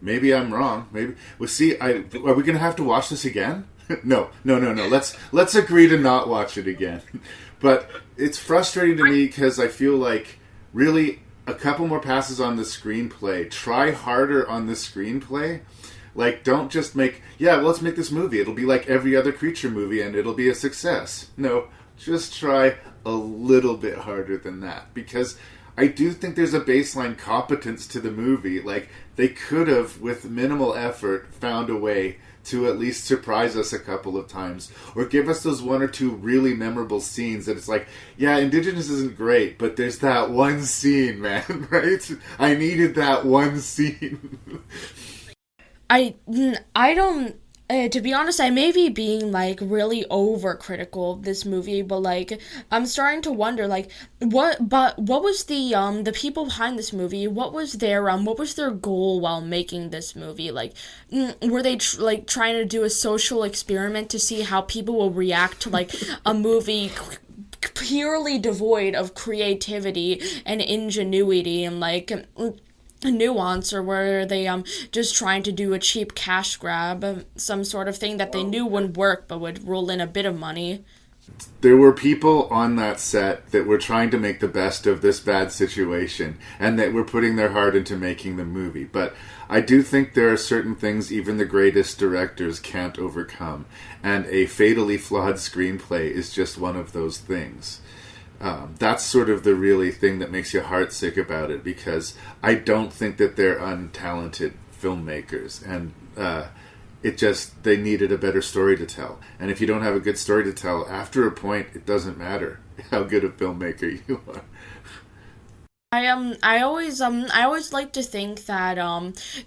maybe I'm wrong. Maybe. Well, see, are we going to have to watch this again? No. Let's agree to not watch it again. But it's frustrating to me because I feel like really a couple more passes on the screenplay. Try harder on the screenplay. Like, don't just let's make this movie. It'll be like every other creature movie and it'll be a success. No, just try a little bit harder than that. Because I do think there's a baseline competence to the movie. Like, they could have, with minimal effort, found a way to at least surprise us a couple of times. Or give us those one or two really memorable scenes that it's like, yeah, Indigenous isn't great, but there's that one scene, man, right? I needed that one scene. I don't, to be honest, I may be being, like, really overcritical of this movie, but, like, I'm starting to wonder, like, what was the people behind this movie, what was their goal while making this movie? Like, were they, trying to do a social experiment to see how people will react to, like, a movie purely devoid of creativity and ingenuity and, like, nuance, or were they just trying to do a cheap cash grab, some sort of thing that they knew wouldn't work but would roll in a bit of money? There were people on that set that were trying to make the best of this bad situation and that were putting their heart into making the movie. But I do think there are certain things even the greatest directors can't overcome, and a fatally flawed screenplay is just one of those things. That's sort of the really thing that makes you heartsick about it, because I don't think that they're untalented filmmakers, and they needed a better story to tell. And if you don't have a good story to tell, after a point, it doesn't matter how good a filmmaker you are. I always like to think that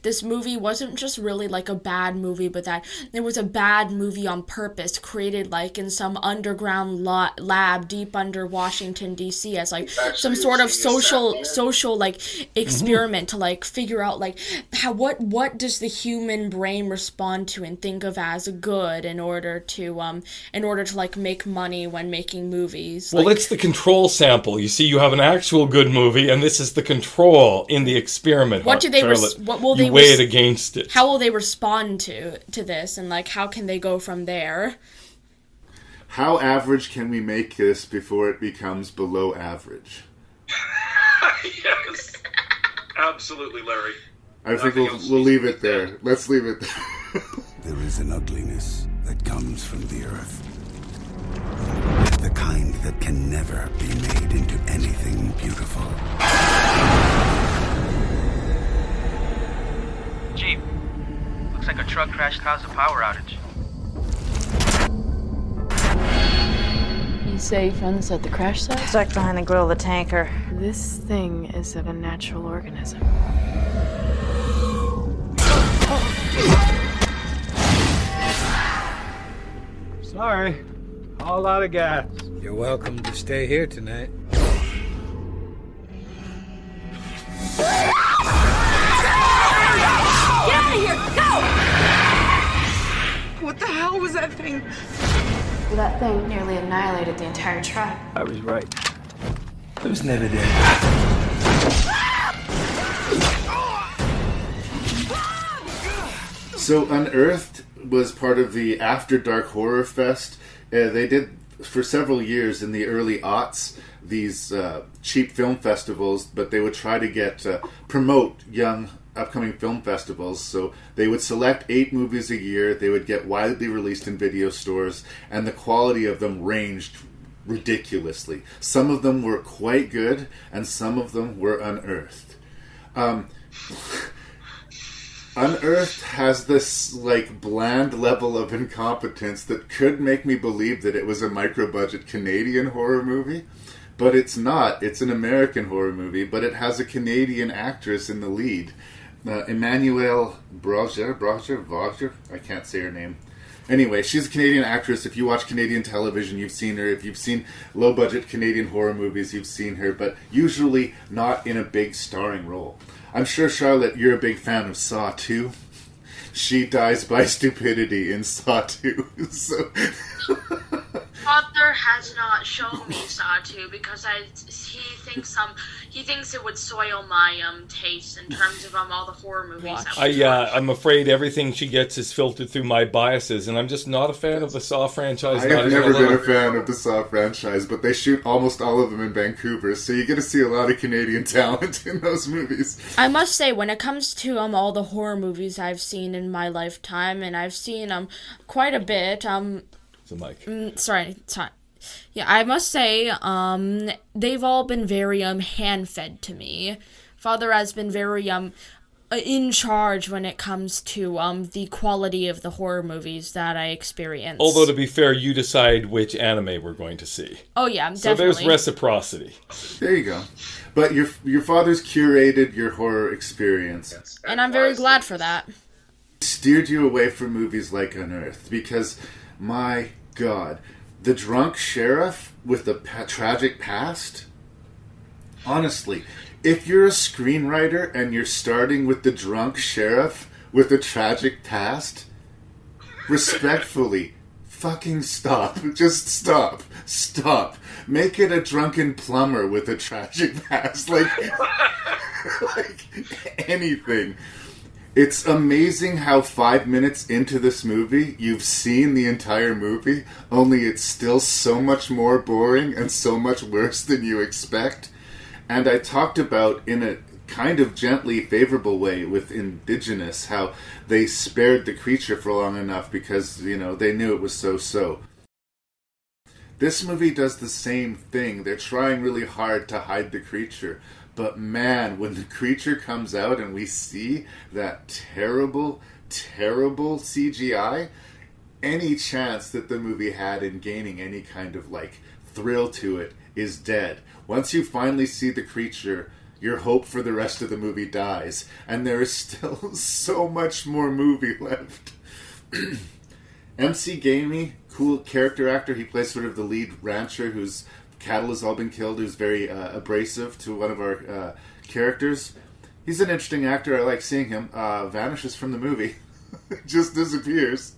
this movie wasn't just really like a bad movie, but that it was a bad movie on purpose, created like in some underground lab deep under Washington D.C. as like some sort of social like experiment to like figure out like what does the human brain respond to and think of as good in order to like make money when making movies. Well, it's the control sample. You see, you have an actual good movie, and this is the control in the experiment. What do they? What will they weigh it against it? How will they respond to this, and like how can they go from there? How average can we make this before it becomes below average? Yes, absolutely, Larry. I think we'll leave it there. Let's leave it there. There is an ugliness that comes from the earth. The kind that can never be made into anything beautiful. Jeep, looks like a truck crash caused a power outage. You say you found this at the crash site? Stuck behind the grill of the tanker. This thing is of a natural organism. Sorry. All out of gas. You're welcome to stay here tonight. Get out of here! Go! What the hell was that thing? Well, that thing nearly annihilated the entire tribe. I was right. It was never dead. So Unearthed was part of the After Dark Horror Fest. They did, for several years in the early aughts, these cheap film festivals, but they would try to promote young upcoming film festivals. So they would select 8 movies a year. They would get widely released in video stores, and the quality of them ranged ridiculously. Some of them were quite good, and some of them were unearthed. Unearthed has this like bland level of incompetence that could make me believe that it was a micro-budget Canadian horror movie, but it's not. It's an American horror movie, but it has a Canadian actress in the lead, Emmanuelle Brogger, I can't say her name. Anyway, she's a Canadian actress. If you watch Canadian television, you've seen her. If you've seen low-budget Canadian horror movies, you've seen her, but usually not in a big starring role. I'm sure, Charlotte, you're a big fan of Saw 2. She dies by stupidity in Saw 2. So father has not shown me Saw 2 because he thinks it would soil my taste in terms of all the horror movies. I'm afraid everything she gets is filtered through my biases, and I'm just not a fan of the Saw franchise. I have never been a fan of the Saw franchise, but they shoot almost all of them in Vancouver, so you get to see a lot of Canadian talent in those movies. I must say, when it comes to all the horror movies I've seen in my lifetime, and I've seen quite a bit. The mic. Sorry. Yeah, I must say, they've all been very hand-fed to me. Father has been very in charge when it comes to the quality of the horror movies that I experience. Although, to be fair, you decide which anime we're going to see. Oh yeah, definitely. So there's reciprocity. There you go. But your father's curated your horror experience. And I'm very glad for that. Steered you away from movies like Unearthed because, my God, the drunk sheriff with the tragic past? Honestly, if you're a screenwriter and you're starting with the drunk sheriff with a tragic past, respectfully, fucking stop. Just stop. Stop. Make it a drunken plumber with a tragic past. Like anything. It's amazing how 5 minutes into this movie, you've seen the entire movie, only it's still so much more boring and so much worse than you expect. And I talked about, in a kind of gently favorable way with Indigenous, how they spared the creature for long enough because, they knew it was so-so. This movie does the same thing. They're trying really hard to hide the creature. But man, when the creature comes out and we see that terrible, terrible CGI, any chance that the movie had in gaining any kind of, thrill to it is dead. Once you finally see the creature, your hope for the rest of the movie dies. And there is still so much more movie left. MC Gamey, cool character actor. He plays sort of the lead rancher whose cattle has all been killed, who's very abrasive to one of our characters. He's an interesting actor. I like seeing him. Vanishes from the movie. Just disappears.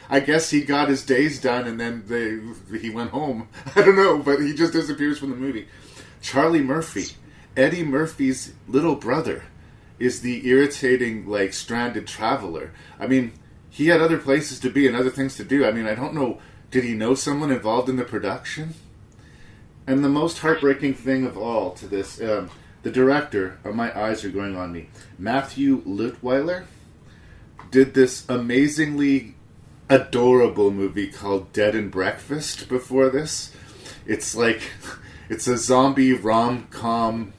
I guess he got his days done and then he went home. I don't know, but he just disappears from the movie. Charlie Murphy, Eddie Murphy's little brother, is the irritating, stranded traveler. I mean, he had other places to be and other things to do. I mean, I don't know, did he know someone involved in the production? And the most heartbreaking thing of all to this, the director, my eyes are going on me, Matthew Lutweiler, did this amazingly adorable movie called Dead and Breakfast before this. It's it's a zombie rom-com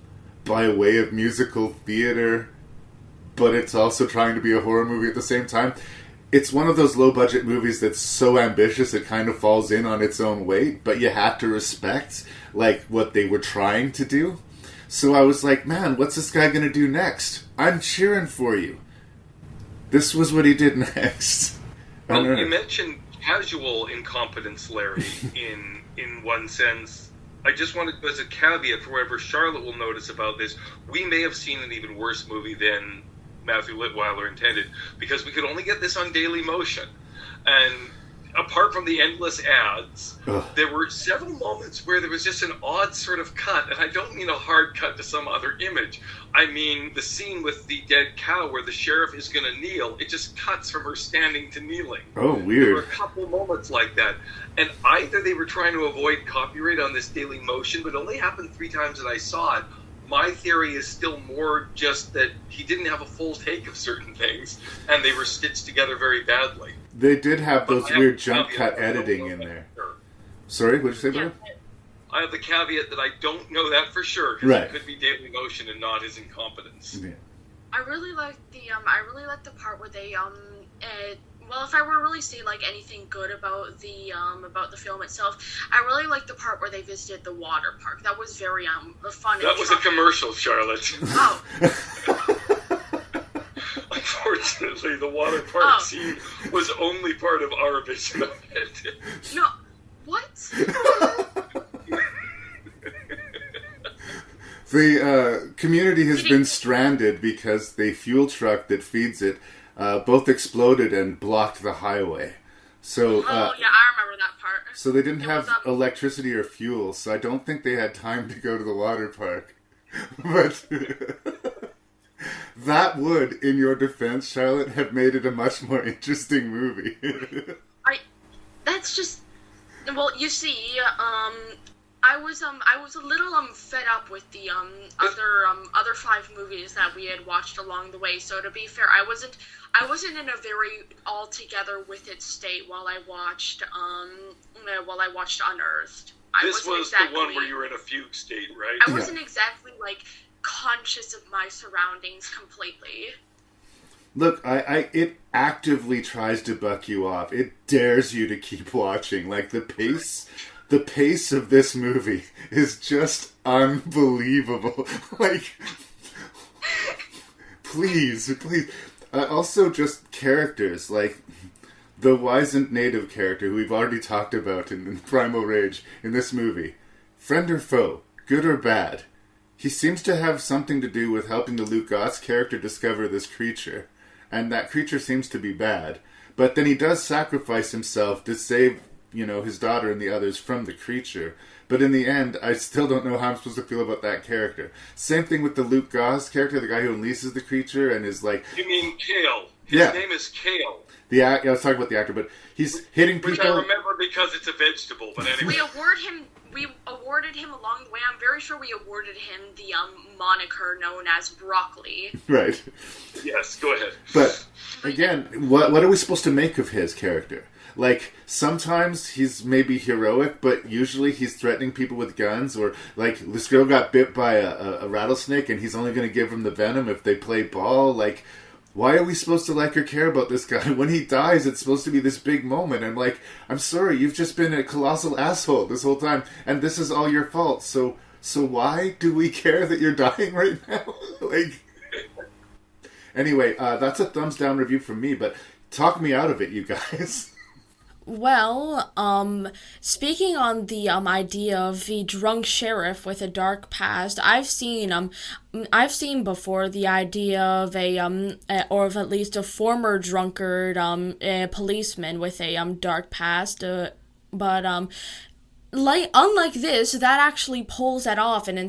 by way of musical theater, but it's also trying to be a horror movie at the same time. It's one of those low-budget movies that's so ambitious it kind of falls in on its own weight, but you have to respect, what they were trying to do. So I was like, man, what's this guy going to do next? I'm cheering for you. This was what he did next. Well, you mentioned casual incompetence, Larry, in one sense. I just wanted, as a caveat for whatever Charlotte will notice about this, we may have seen an even worse movie than Matthew Litweiler intended, because we could only get this on Daily Motion. And apart from the endless ads, there were several moments where there was just an odd sort of cut, and I don't mean a hard cut to some other image. I mean the scene with the dead cow where the sheriff is going to kneel, it just cuts from her standing to kneeling. Oh, weird. There were a couple moments like that. And either they were trying to avoid copyright on this Daily Motion, but it only happened 3 times that I saw it. My theory is still more just that he didn't have a full take of certain things, and they were stitched together very badly. They did have those weird jump cut editing in there. Sorry, what did you say, brother? I have the caveat that I don't know that for sure, because it could be Daily Motion and not his incompetence. Yeah. I really like the part where they well, if I were to really say anything good about the film itself, I really like the part where they visited the water park. That was very fun. That was a commercial, Charlotte. Oh. Unfortunately, the water park scene was only part of our vision of it. No, what? The community has been stranded because the fuel truck that feeds it both exploded and blocked the highway. So, yeah, I remember that part. So they didn't have electricity or fuel, so I don't think they had time to go to the water park. But that would, in your defense, Charlotte, have made it a much more interesting movie. That's just... Well, you see, I was a little fed up with the other 5 movies that we had watched along the way. So to be fair, I wasn't in a very altogether with it state while I watched Unearthed. This was the one where you were in a fugue state, right? I wasn't exactly like conscious of my surroundings completely. Look, it actively tries to buck you off. It dares you to keep watching. Like the pace of this movie is just unbelievable. Like, please. Also, just characters like the wizened native character who we've already talked about in Primal Rage in this movie. Friend or foe, good or bad, he seems to have something to do with helping the Luke Goss character discover this creature. And that creature seems to be bad. But then he does sacrifice himself to save, his daughter and the others from the creature. But in the end, I still don't know how I'm supposed to feel about that character. Same thing with the Luke Goss character, the guy who unleashes the creature and is like... You mean Kale? His name is Kale. I was talking about the actor, but he's hitting people... Which I remember because it's a vegetable, but anyway. We awarded him along the way. I'm very sure we awarded him the moniker known as Broccoli. Right. Yes, go ahead. But again, what are we supposed to make of his character? Like, sometimes he's maybe heroic, but usually he's threatening people with guns, or like this girl got bit by a rattlesnake and he's only going to give them the venom if they play ball. Like, why are we supposed to like or care about this guy? When he dies, it's supposed to be this big moment. I'm like, I'm sorry, you've just been a colossal asshole this whole time, and this is all your fault. So why do we care that you're dying right now? Like, anyway, that's a thumbs down review from me, but talk me out of it, you guys. Well, speaking on the idea of the drunk sheriff with a dark past, I've seen before the idea of or of at least a former drunkard policeman with a dark past, but unlike this, that actually pulls that off and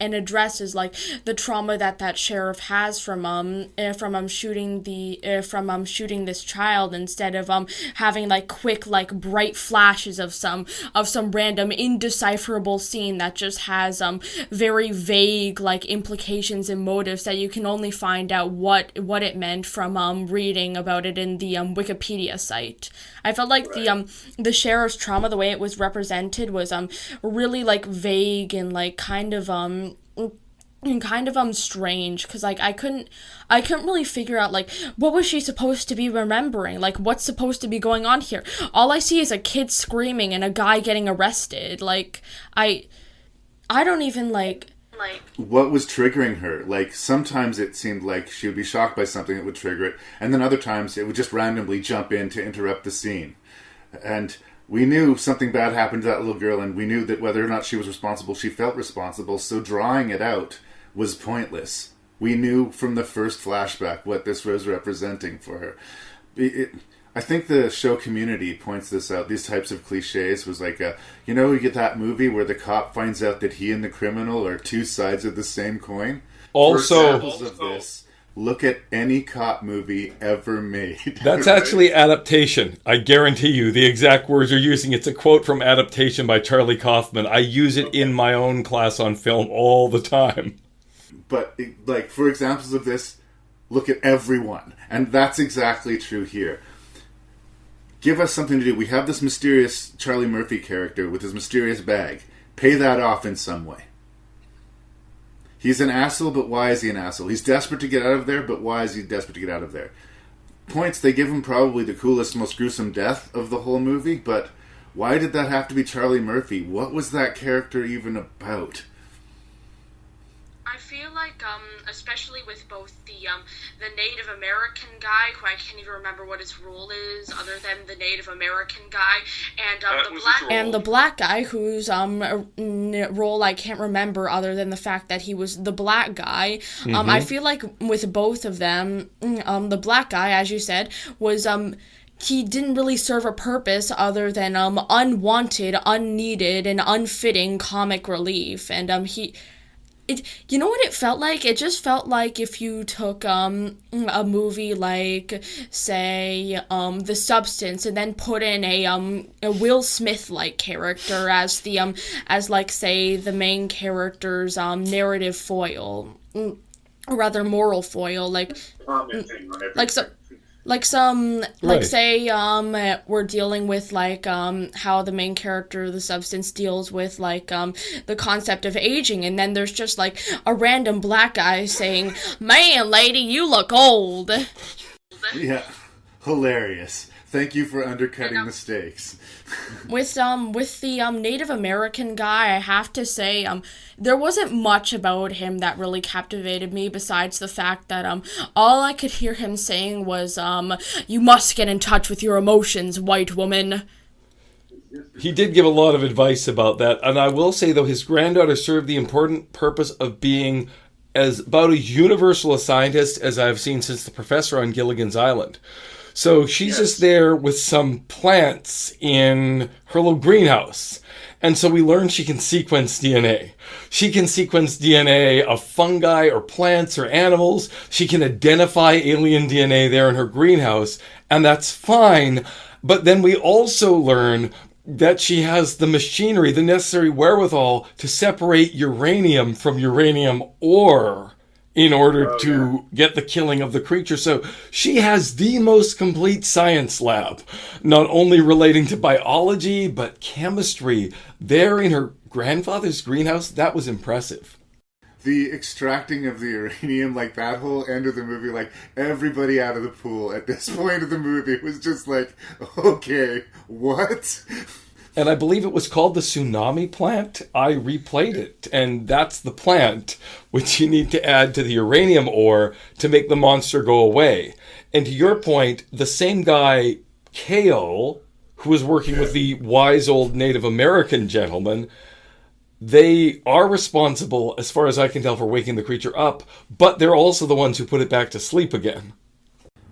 addresses like the trauma that sheriff has from shooting this child, instead of having like quick like bright flashes of some random indecipherable scene that just has very vague like implications and motives that you can only find out what it meant from reading about it in the Wikipedia site. I felt like the sheriff's trauma, the way it was represented, was really like vague and like kind of strange, because like I couldn't really figure out like what was she supposed to be remembering, like what's supposed to be going on here. All I see is a kid screaming and a guy getting arrested. Like I don't even like what was triggering her. Like, sometimes it seemed like she would be shocked by something that would trigger it, and then other times it would just randomly jump in to interrupt the scene. And we knew something bad happened to that little girl, and we knew that whether or not she was responsible, she felt responsible, so drawing it out was pointless. We knew from the first flashback what this was representing for her. I think the show Community points this out. These types of cliches was like, you get that movie where the cop finds out that he and the criminal are two sides of the same coin? Also, examples of this, look at any cop movie ever made. That's actually adaptation. I guarantee you the exact words you're using. It's a quote from Adaptation by Charlie Kaufman. I use it in my own class on film all the time. But, like, for examples of this, look at everyone. And that's exactly true here. Give us something to do. We have this mysterious Charlie Murphy character with his mysterious bag. Pay that off in some way. He's an asshole, but why is he an asshole? He's desperate to get out of there, but why is he desperate to get out of there? Points, they give him probably the coolest, most gruesome death of the whole movie, but why did that have to be Charlie Murphy? What was that character even about? I feel like, especially with both the Native American guy, who I can't even remember what his role is, other than the Native American guy, and the black guy, whose role I can't remember, other than the fact that he was the black guy. I feel like with both of them, the black guy, as you said, was he didn't really serve a purpose other than unwanted, unneeded, and unfitting comic relief. And you know what it felt like? It just felt like if you took a movie like, say, The Substance, and then put in a Will Smith-like character as as like, say, the main character's narrative foil, or rather moral foil, like say we're dealing with like how the main character of The Substance deals with like the concept of aging, and then there's just like a random black guy saying, "Man, lady, you look old." Yeah, hilarious. Thank you for undercutting the stakes. With the Native American guy, I have to say, there wasn't much about him that really captivated me, besides the fact that all I could hear him saying was, "You must get in touch with your emotions, white woman." He did give a lot of advice about that, and I will say, though, his granddaughter served the important purpose of being as about as universal a scientist as I've seen since the professor on Gilligan's Island. So she's just there with some plants in her little greenhouse. And so we learn she can sequence DNA. She can sequence DNA of fungi or plants or animals. She can identify alien DNA there in her greenhouse, and that's fine. But then we also learn that she has the machinery, the necessary wherewithal to separate uranium from uranium ore in order to get the killing of the creature. So she has the most complete science lab, not only relating to biology, but chemistry. There in her grandfather's greenhouse, that was impressive. The extracting of the uranium, like that whole end of the movie, like everybody out of the pool at this point of the movie was just like, okay, what? And I believe it was called the tsunami plant. I replayed it, and that's the plant which you need to add to the uranium ore to make the monster go away. And to your point, the same guy, Kale, who was working with the wise old Native American gentleman, they are responsible, as far as I can tell, for waking the creature up, but they're also the ones who put it back to sleep again.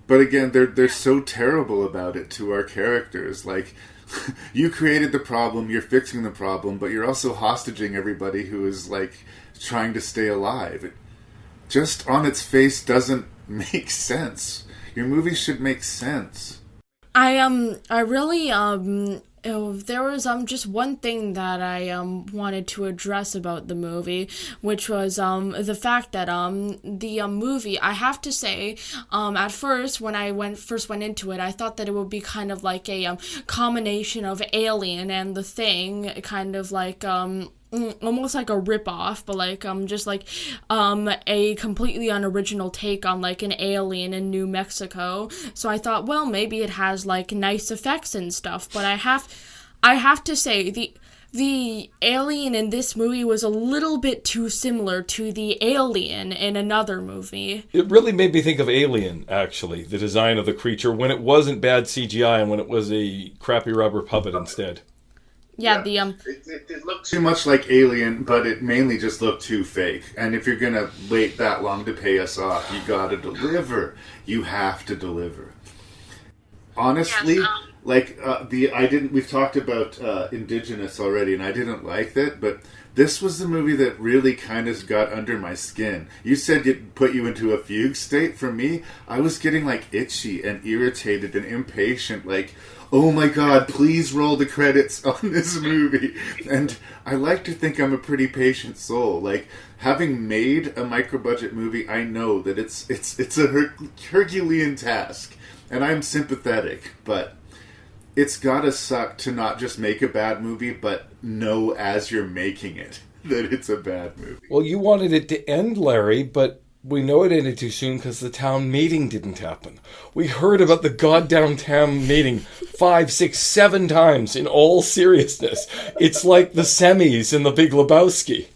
But again, they're so terrible about it to our characters. Like, you created the problem, you're fixing the problem, but you're also hostage-ing everybody who is, like, trying to stay alive. It just on its face doesn't make sense. Your movie should make sense. I really, there was just one thing that I wanted to address about the movie, which was the fact that the movie, I have to say, at first when I first went into it, I thought that it would be kind of like a combination of Alien and The Thing, kind of like almost like a rip-off, but like just like a completely unoriginal take on like an alien in New Mexico. So I thought, well, maybe it has like nice effects and stuff, but I have to say the alien in this movie was a little bit too similar to the alien in another movie. It really made me think of Alien, actually, the design of the creature, when it wasn't bad CGI and when it was a crappy rubber puppet instead. Yeah, it looked too much like Alien, but it mainly just looked too fake. And if you're gonna wait that long to pay us off, you gotta deliver. You have to deliver. Honestly, we've talked about Indigenous already, and I didn't like that, but this was the movie that really kind of got under my skin. You said it put you into a fugue state. For me, I was getting like itchy and irritated and impatient, like, oh my god, please roll the credits on this movie. And I like to think I'm a pretty patient soul. Like, having made a micro-budget movie, I know that it's a Herculean task. And I'm sympathetic, but it's gotta suck to not just make a bad movie, but know as you're making it that it's a bad movie. Well, you wanted it to end, Larry, but we know it ended too soon because the town meeting didn't happen. We heard about the goddamn town meeting 5, 6, 7 times in all seriousness. It's like the semis in The Big Lebowski.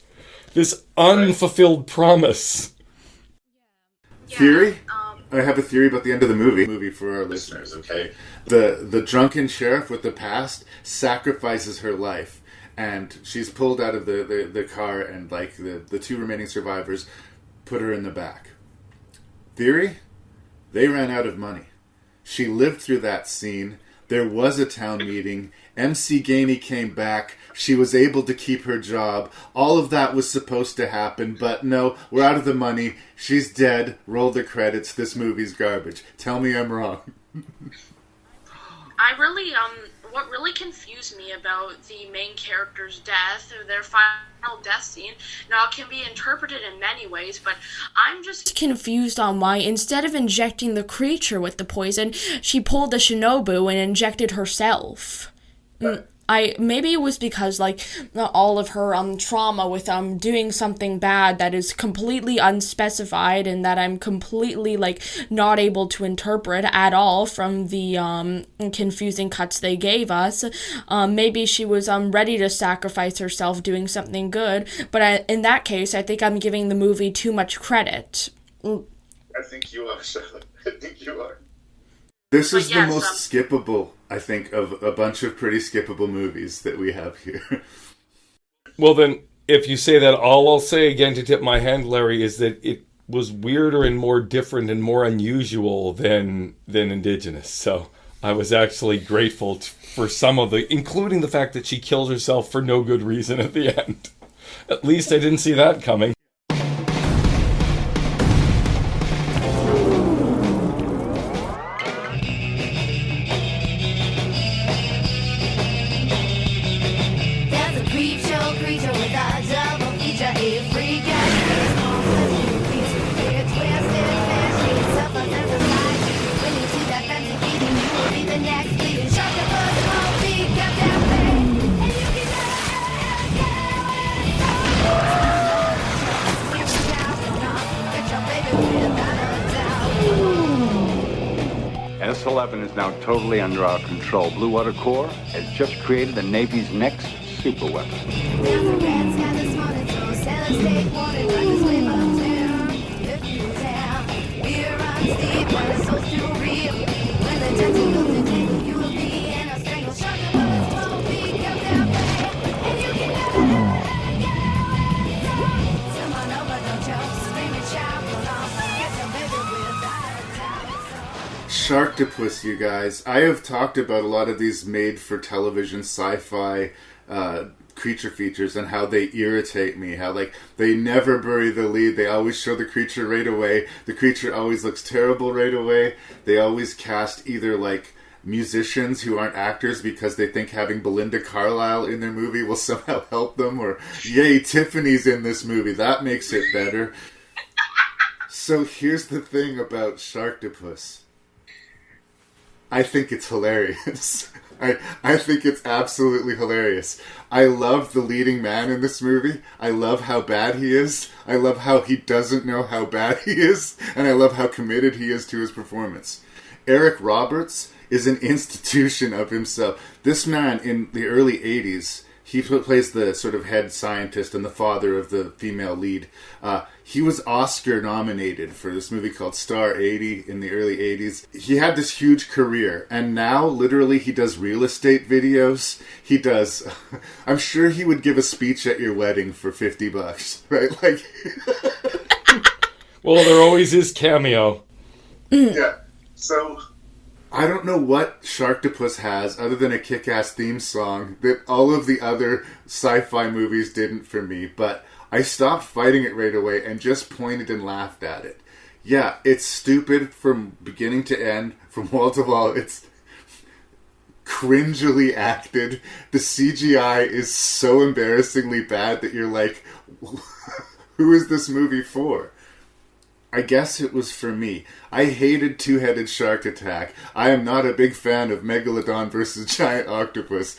This unfulfilled promise. Theory? I have a theory about the end of the movie for our listeners, okay? The drunken sheriff with the past sacrifices her life, and she's pulled out of the car, and like the 2 remaining survivors put her in the back. Theory? They ran out of money. She lived through that scene. There was a town meeting. MC Gainey came back. She was able to keep her job. All of that was supposed to happen, but no, we're out of the money. She's dead. Roll the credits. This movie's garbage. Tell me I'm wrong. I really, what really confused me about the main character's death, or their final death scene, now it can be interpreted in many ways, but I'm just confused on why, instead of injecting the creature with the poison, she pulled the shinobu and injected herself. Maybe it was because, like, all of her trauma with doing something bad that is completely unspecified and that I'm completely, like, not able to interpret at all from the confusing cuts they gave us. Maybe she was ready to sacrifice herself doing something good, but in that case, I think I'm giving the movie too much credit. I think you are, Charlotte. I think you are. This is the most skippable, I think, of a bunch of pretty skippable movies that we have here. Well, then, if you say that, all I'll say again to tip my hand, Larry, is that it was weirder and more different and more unusual than Indigenous. So I was actually grateful for some of including the fact that she killed herself for no good reason at the end. At least I didn't see that coming. S-11 is now totally under our control. Blue Water Corps has just created the Navy's next super weapon. Sharktopus, you guys. I have talked about a lot of these made-for-television sci-fi creature features and how they irritate me. How, like, they never bury the lead. They always show the creature right away. The creature always looks terrible right away. They always cast either, like, musicians who aren't actors because they think having Belinda Carlisle in their movie will somehow help them. Or, yay, Tiffany's in this movie. That makes it better. So here's the thing about Sharktopus. I think it's hilarious. I think it's absolutely hilarious. I love the leading man in this movie. I love how bad he is. I love how he doesn't know how bad he is. And I love how committed he is to his performance. Eric Roberts is an institution of himself. This man in the early 80s, he plays the sort of head scientist and the father of the female lead. He was Oscar nominated for this movie called Star 80 in the early 80s. He had this huge career, and now literally he does real estate videos. He does, I'm sure he would give a speech at your wedding for $50, right? Like, well, there always is cameo. Yeah, so I don't know what Sharktopus has other than a kick-ass theme song that all of the other sci-fi movies didn't for me, but I stopped fighting it right away and just pointed and laughed at it. Yeah, it's stupid from beginning to end, from wall to wall. It's cringily acted. The CGI is so embarrassingly bad that you're like, who is this movie for? I guess it was for me. I hated Two-Headed Shark Attack. I am not a big fan of Megalodon versus Giant Octopus.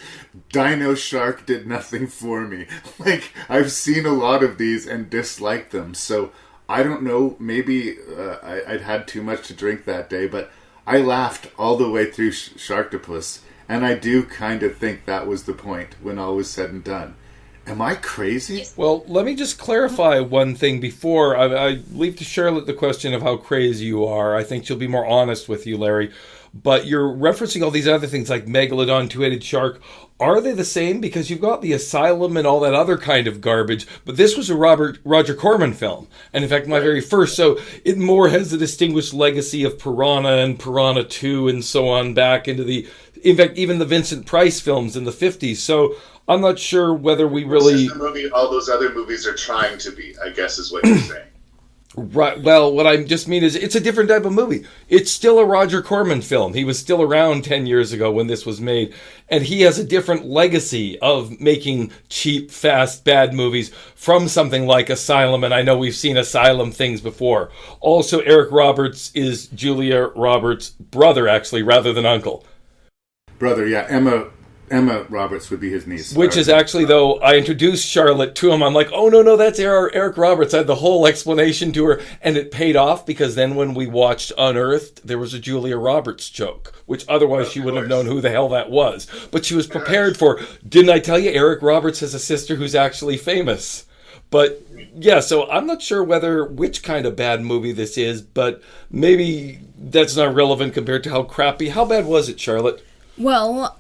Dino Shark did nothing for me. Like, I've seen a lot of these and disliked them, so I don't know, maybe I'd had too much to drink that day, but I laughed all the way through Sharktopus, and I do kind of think that was the point when all was said and done. Am I crazy? Well, let me just clarify one thing before I leave to Charlotte the question of how crazy you are. I think she'll be more honest with you, Larry. but you're referencing all these other things like Megalodon, Two-Headed Shark. Are they the same? Because you've got the Asylum and all that other kind of garbage, but this was a Roger Corman film, and in fact my very first, so it more has the distinguished legacy of Piranha and Piranha 2 and so on back into in fact, even the Vincent Price films in the 50s, so I'm not sure whether we really... The movie all those other movies are trying to be, I guess is what you're saying. Right. Well, what I just mean is it's a different type of movie. It's still a Roger Corman film. He was still around 10 years ago when this was made. And he has a different legacy of making cheap, fast, bad movies from something like Asylum. And I know we've seen Asylum things before. Also, Eric Roberts is Julia Roberts' brother, actually, rather than uncle. Brother, yeah. Emma Roberts would be his niece. Which is actually, though, I introduced Charlotte to him. I'm like, oh, no, that's Eric Roberts. I had the whole explanation to her, and it paid off because then when we watched Unearthed, there was a Julia Roberts joke, which otherwise she wouldn't have known who the hell that was. But she was prepared for, didn't I tell you Eric Roberts has a sister who's actually famous? But, yeah, so I'm not sure which kind of bad movie this is, but maybe that's not relevant compared to how crappy. How bad was it, Charlotte? Well,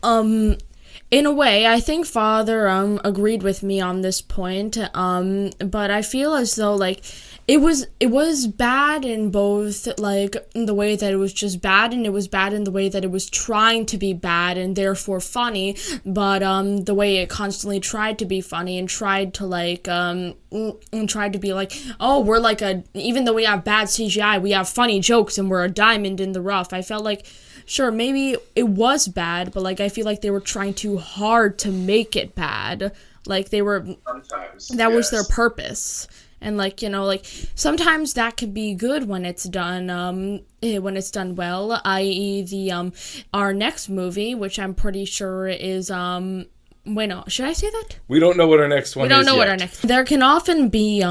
in a way, I think Father agreed with me on this point, but I feel as though like it was bad in both like the way that it was just bad, and it was bad in the way that it was trying to be bad and therefore funny, but the way it constantly tried to be funny and tried to like and tried to be like, oh, we're like even though we have bad CGI, we have funny jokes and we're a diamond in the rough. I felt like, sure, maybe it was bad, but like I feel like they were trying too hard to make it bad. Like they were sometimes that was their purpose. And like, you know, like sometimes that could be good when it's done well, i.e. the our next movie, which I'm pretty sure is wait, no, should I say that? We don't know what our next one is. We don't know yet. what our next. There can often be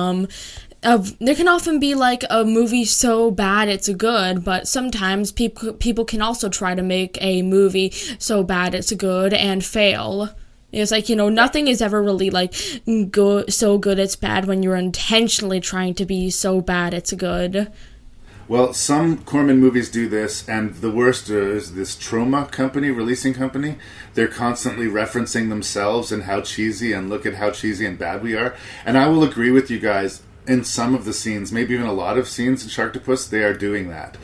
like a movie so bad it's good, but sometimes people can also try to make a movie so bad it's good and fail. It's like, you know, nothing is ever really like so good it's bad when you're intentionally trying to be so bad it's good. Well, some Corman movies do this, and the worst is this Troma releasing company. They're constantly referencing themselves and how cheesy, and look at how cheesy and bad we are. And I will agree with you guys, in some of the scenes, maybe even a lot of scenes in Sharktopus, they are doing that.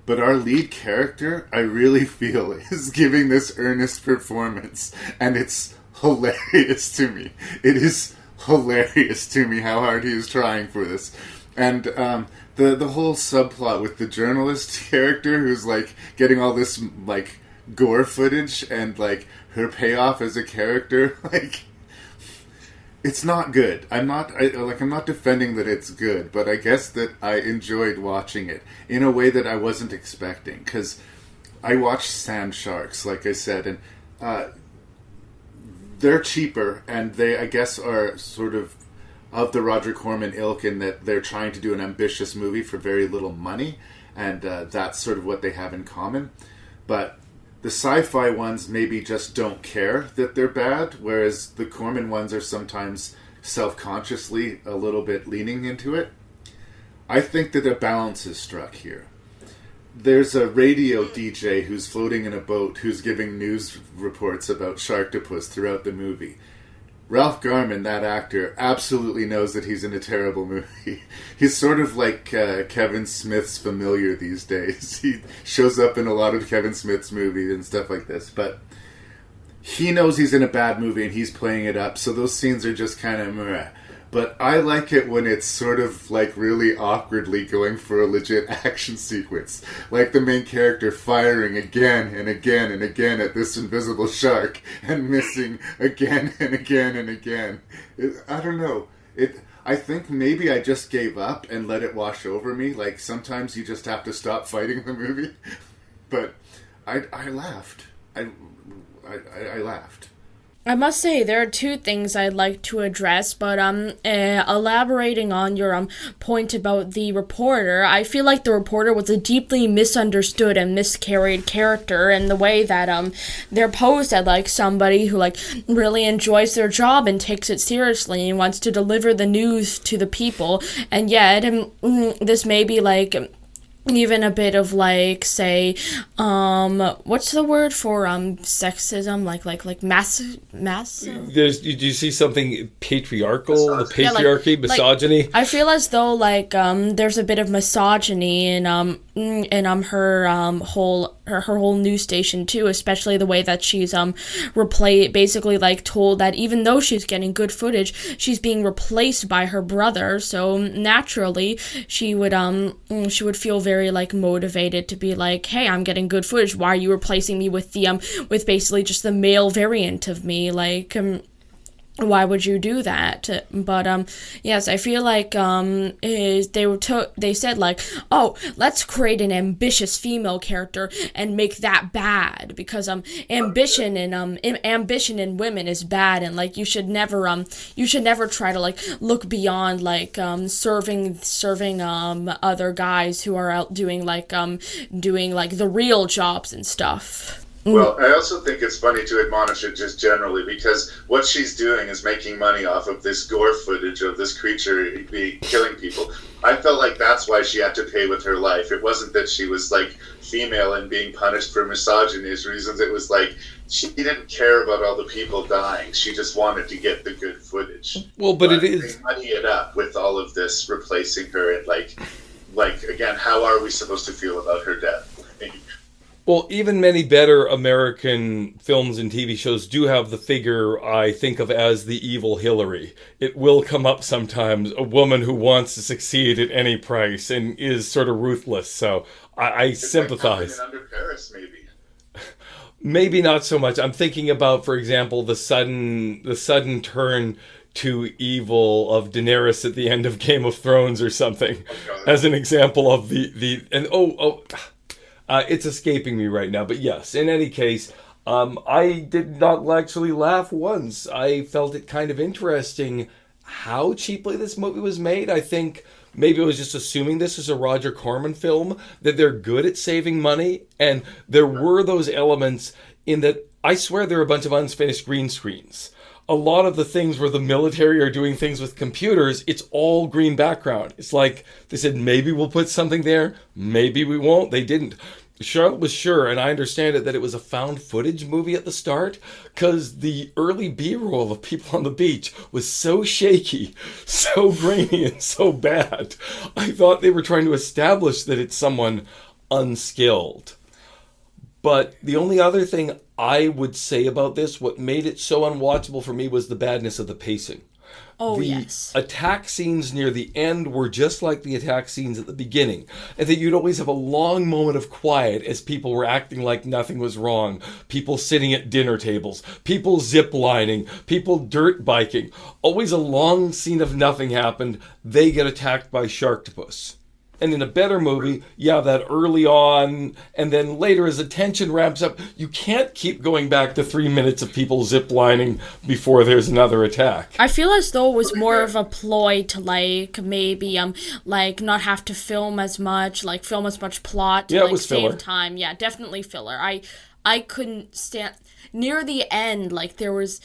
But our lead character, I really feel, is giving this earnest performance, and it's hilarious to me. It is hilarious to me how hard he is trying for this. And the whole subplot with the journalist character who's like getting all this like gore footage and like her payoff as a character, like it's not good. I'm not defending that it's good, but I guess that I enjoyed watching it in a way that I wasn't expecting, because I watched Sand Sharks, like I said, and they're cheaper, and they, I guess, are sort of the Roger Corman ilk in that they're trying to do an ambitious movie for very little money, and that's sort of what they have in common. But the sci-fi ones maybe just don't care that they're bad, whereas the Corman ones are sometimes self-consciously a little bit leaning into it. I think that a balance is struck here. There's a radio DJ who's floating in a boat who's giving news reports about Sharktopus throughout the movie. Ralph Garman, that actor, absolutely knows that he's in a terrible movie. He's sort of like Kevin Smith's familiar these days. He shows up in a lot of Kevin Smith's movies and stuff like this. But he knows he's in a bad movie and he's playing it up, so those scenes are just kind of meh. But I like it when it's sort of like really awkwardly going for a legit action sequence. Like the main character firing again and again and again at this invisible shark and missing again and again and again. I don't know. I think maybe I just gave up and let it wash over me. Like sometimes you just have to stop fighting the movie. But I laughed. I laughed. I must say, there are two things I'd like to address, but elaborating on your point about the reporter, I feel like the reporter was a deeply misunderstood and miscarried character in the way that they're posed as like somebody who like really enjoys their job and takes it seriously and wants to deliver the news to the people, and yet this may be like even a bit of like, say, what's the word for sexism, like mass Did you see something patriarchal? The patriarchy, yeah, misogyny. I feel as though like there's a bit of misogyny in her whole news station too, especially the way that she's basically like told that even though she's getting good footage, she's being replaced by her brother. So naturally, she would feel very like motivated to be like, hey, I'm getting good footage. Why are you replacing me with the with basically just the male variant of me? Like, why would you do that? But yes, I feel like they said like, oh, let's create an ambitious female character and make that bad, because ambition in women is bad, and like you should never try to like look beyond like serving other guys who are out doing like the real jobs and stuff. Well, I also think it's funny to admonish it just generally, because what she's doing is making money off of this gore footage of this creature killing people. I felt like that's why she had to pay with her life. It wasn't that she was like female and being punished for misogynist reasons. It was like she didn't care about all the people dying. She just wanted to get the good footage. Well, but it is... They muddy it up with all of this replacing her, and like again, how are we supposed to feel about her death? Well, even many better American films and TV shows do have the figure I think of as the evil Hillary. It will come up sometimes, a woman who wants to succeed at any price and is sort of ruthless. So I sympathize. Like Under Paris, maybe. Maybe not so much. I'm thinking about, for example, the sudden turn to evil of Daenerys at the end of Game of Thrones or something, as an example of it's escaping me right now, but yes, in any case, I did not actually laugh once. I felt it kind of interesting how cheaply this movie was made. I think maybe I was just assuming this is a Roger Corman film, that they're good at saving money, and there were those elements in that I swear there are a bunch of unfinished green screens. A lot of the things where the military are doing things with computers, it's all green background. It's like they said, maybe we'll put something there, maybe we won't. They didn't. Charlotte was sure, and I understand it, that it was a found footage movie at the start, because the early B-roll of people on the beach was so shaky, so grainy, and so bad. I thought they were trying to establish that it's someone unskilled. But the only other thing I would say about this, what made it so unwatchable for me, was the badness of the pacing. Oh, yes. The attack scenes near the end were just like the attack scenes at the beginning. And that you'd always have a long moment of quiet as people were acting like nothing was wrong. People sitting at dinner tables. People zip-lining. People dirt biking. Always a long scene of nothing happened. They get attacked by Sharktopus. And in a better movie, yeah, that early on, and then later as the tension ramps up, you can't keep going back to 3 minutes of people ziplining before there's another attack. I feel as though it was more of a ploy to maybe not have to film as much plot to it was save filler. time. Yeah, definitely filler. I couldn't stand near the end. There was.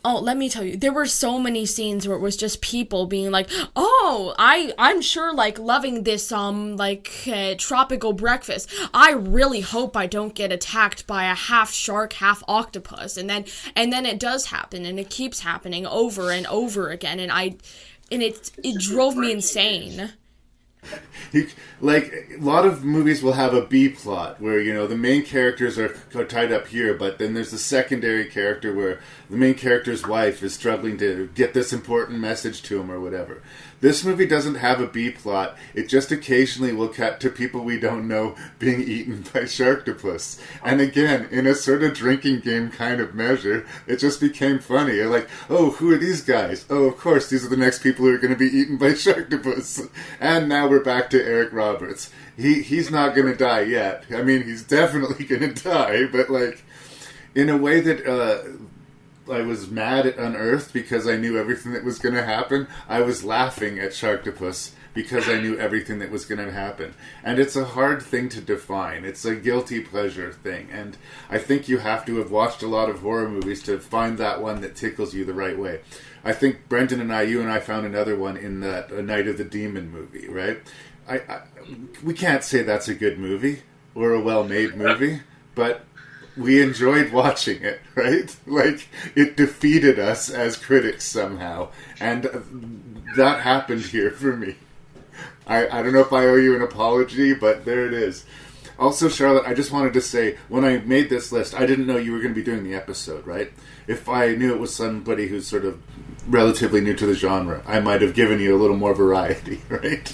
Oh, let me tell you, there were so many scenes where it was just people being like, oh, I'm sure, loving this, tropical breakfast. I really hope I don't get attacked by a half shark, half octopus. And then it does happen, and it keeps happening over and over again, and it drove me insane. A lot of movies will have a B plot where, the main characters are tied up here, but then there's a secondary character where the main character's wife is struggling to get this important message to him or whatever. This movie doesn't have a B plot. It just occasionally will cut to people we don't know being eaten by Sharktopus. And again, in a sort of drinking game kind of measure, it just became funny. You're like, oh, who are these guys? Oh, of course, these are the next people who are going to be eaten by Sharktopus. And now we're back to Eric Roberts. He's not going to die yet. I mean, he's definitely going to die, but in a way that I was mad at Unearthed because I knew everything that was going to happen. I was laughing at Sharktopus because I knew everything that was going to happen. And it's a hard thing to define. It's a guilty pleasure thing. And I think you have to have watched a lot of horror movies to find that one that tickles you the right way. I think Brendan and you and I found another one in that A Night of the Demon movie, right? we can't say that's a good movie or a well-made movie, but we enjoyed watching it, right? Like, it defeated us as critics somehow, and that happened here for me. I don't know if I owe you an apology, but there it is. Also, Charlotte, I just wanted to say, when I made this list, I didn't know you were going to be doing the episode, right? If I knew it was somebody who's sort of relatively new to the genre, I might have given you a little more variety, right?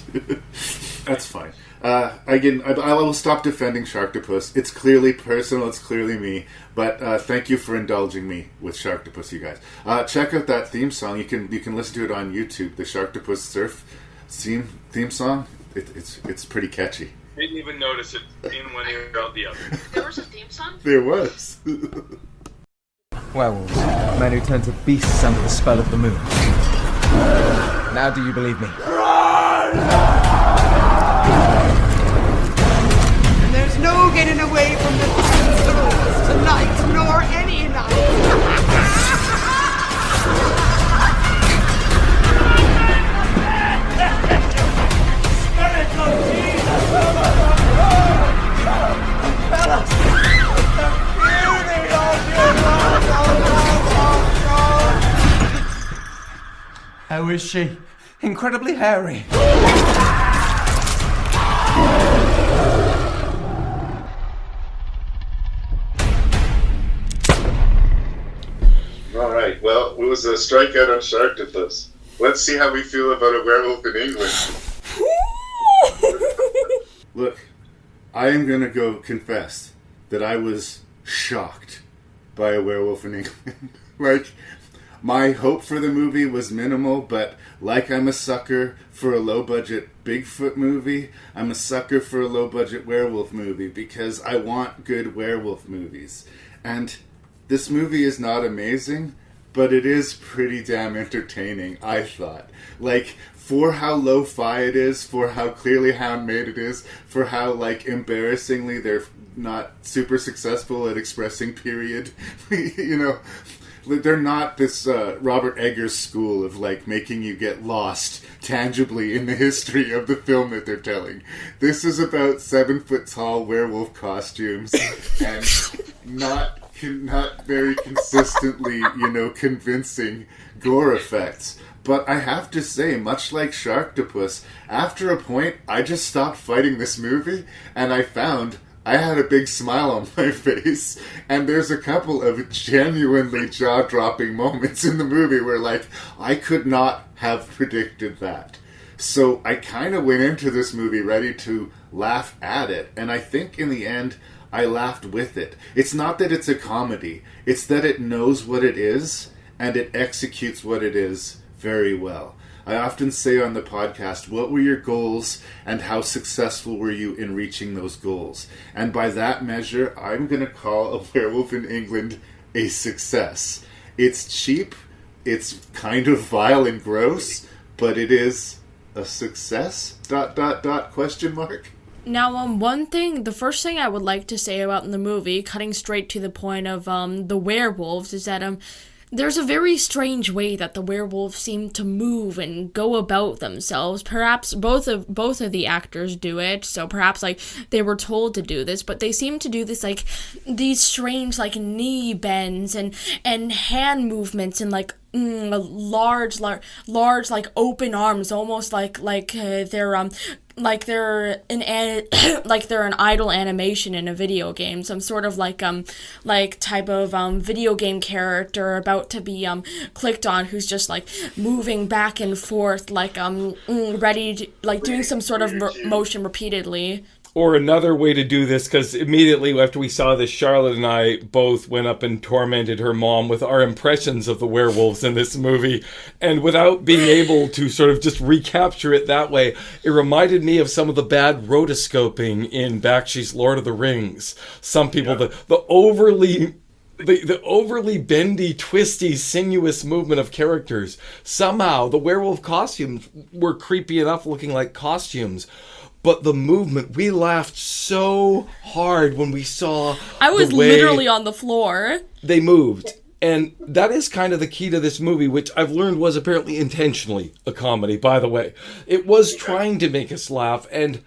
That's fine. Again, I will stop defending Sharktopus. It's clearly personal, it's clearly me, but thank you for indulging me with Sharktopus, you guys. Check out that theme song. You can listen to it on YouTube, the Sharktopus Surf theme song. It's pretty catchy. Didn't even notice it in one ear out the other. There was a theme song? There was. Werewolves, men who turn to beasts under the spell of the moon. Now do you believe me? And there's no getting away from the rules tonight, nor any night. How is she? Incredibly hairy. All right, well, it was a strikeout on Sharktopus. Let's see how we feel about a werewolf in England. Look, I am going to go confess that I was shocked by a werewolf in England. Like, my hope for the movie was minimal, but like I'm a sucker for a low-budget Bigfoot movie, I'm a sucker for a low-budget werewolf movie because I want good werewolf movies. And this movie is not amazing, but it is pretty damn entertaining, I thought. Like, for how lo-fi it is, for how clearly handmade it is, for how, like, embarrassingly they're not super successful at expressing period, you know, they're not this Robert Eggers school of, like, making you get lost tangibly in the history of the film that they're telling. This is about 7-foot-tall werewolf costumes and not very consistently, you know, convincing gore effects. But I have to say, much like Sharktopus, after a point, I just stopped fighting this movie, and I found I had a big smile on my face, and there's a couple of genuinely jaw-dropping moments in the movie where, like, I could not have predicted that. So I kind of went into this movie ready to laugh at it, and I think in the end, I laughed with it. It's not that it's a comedy, it's that it knows what it is, and it executes what it is very well. I often say on the podcast, what were your goals and how successful were you in reaching those goals? And by that measure, I'm going to call A Werewolf in England a success. It's cheap, it's kind of vile and gross, but it is a success? ... question mark? Now, the first thing I would like to say about the movie, cutting straight to the point of the werewolves, is that there's a very strange way that the werewolves seem to move and go about themselves. Perhaps both of the actors do it, so perhaps, like, they were told to do this, but they seem to do this, like, these strange, like, knee bends and hand movements and, like, large, like, open arms, almost like they're an idle animation in a video game, some sort of like type of video game character about to be clicked on, who's just like moving back and forth, like ready to, like, doing some sort of motion repeatedly. Or another way to do this, because immediately after we saw this, Charlotte and I both went up and tormented her mom with our impressions of the werewolves in this movie. And without being able to sort of just recapture it that way, it reminded me of some of the bad rotoscoping in Bakshi's Lord of the Rings. Some people, the overly bendy, twisty, sinuous movement of characters. Somehow, the werewolf costumes were creepy enough looking like costumes. But the movement, we laughed so hard when we saw I was literally on the floor. They moved. And that is kind of the key to this movie, which I've learned was apparently intentionally a comedy, by the way. It was trying to make us laugh, and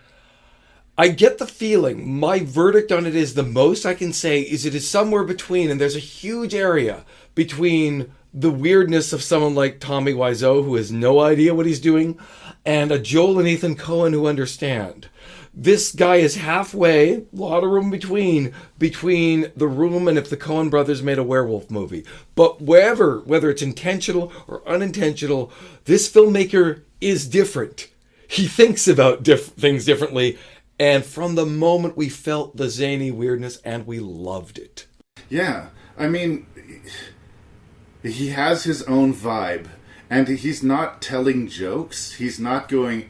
I get the feeling, my verdict on it is the most I can say is it is somewhere between, and there's a huge area between the weirdness of someone like Tommy Wiseau, who has no idea what he's doing, and a Joel and Ethan Coen who understand. This guy is halfway, a lot of room between The Room and if the Coen brothers made a werewolf movie. But whether it's intentional or unintentional, this filmmaker is different. He thinks about things differently. And from the moment we felt the zany weirdness and we loved it. Yeah, I mean, he has his own vibe. And he's not telling jokes. He's not going,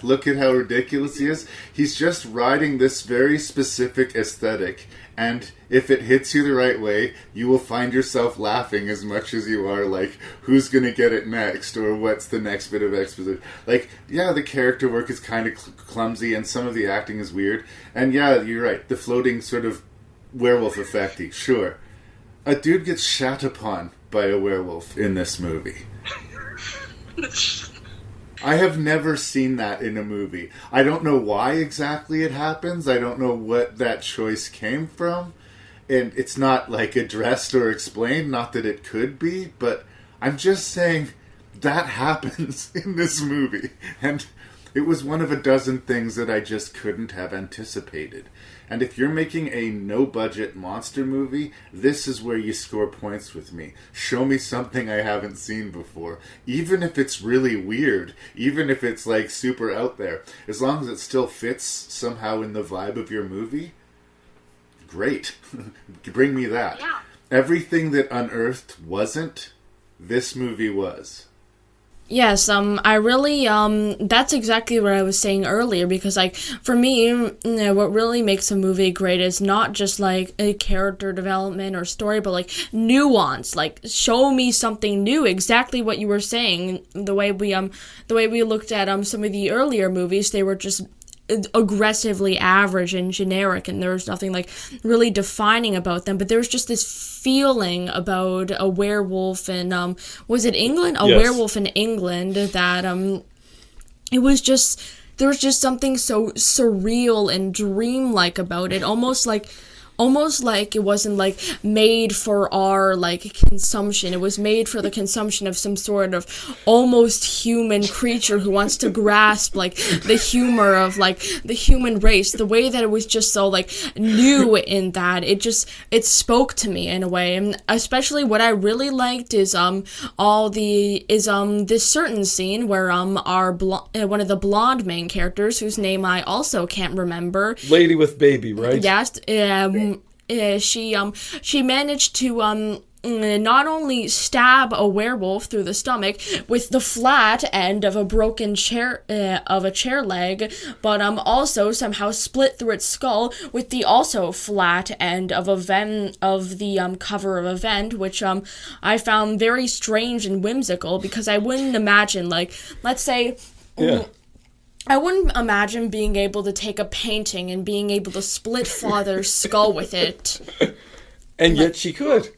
look at how ridiculous he is. He's just riding this very specific aesthetic. And if it hits you the right way, you will find yourself laughing as much as you are like, who's going to get it next? Or what's the next bit of exposition? Like, yeah, the character work is kind of clumsy and some of the acting is weird. And yeah, you're right. The floating sort of werewolf effecty, sure. A dude gets shat upon by a werewolf in this movie. I have never seen that in a movie. I don't know why exactly it happens. I don't know what that choice came from. And it's not like addressed or explained. Not that it could be, but I'm just saying that happens in this movie. And it was one of a dozen things that I just couldn't have anticipated. And if you're making a no-budget monster movie, this is where you score points with me. Show me something I haven't seen before. Even if it's really weird, even if it's like super out there, as long as it still fits somehow in the vibe of your movie, great. Bring me that. Yeah. Everything that Unearthed wasn't, this movie was. Yes, I really, that's exactly what I was saying earlier, because, like, for me, what really makes a movie great is not just, like, a character development or story, but, like, nuance, like, show me something new, exactly what you were saying, the way we looked at, some of the earlier movies, they were just aggressively average and generic, and there was nothing like really defining about them, but there was just this feeling about a werewolf in was it England? Yes. Werewolf in England that it was just, there was just something so surreal and dreamlike about it, almost like it wasn't like made for our like consumption. It was made for the consumption of some sort of almost human creature who wants to grasp like the humor of like the human race. The way that it was just so like new in that it spoke to me in a way. And especially what I really liked is this certain scene where our one of the blonde main characters, whose name I also can't remember, Lady with Baby, right? Yes. She managed to not only stab a werewolf through the stomach with the flat end of a broken chair leg, but also somehow split through its skull with the also flat end of the cover of a vent, which I found very strange and whimsical, because I wouldn't imagine, like, let's say. Yeah. I wouldn't imagine being able to take a painting and being able to split father's skull with it. And yet she could.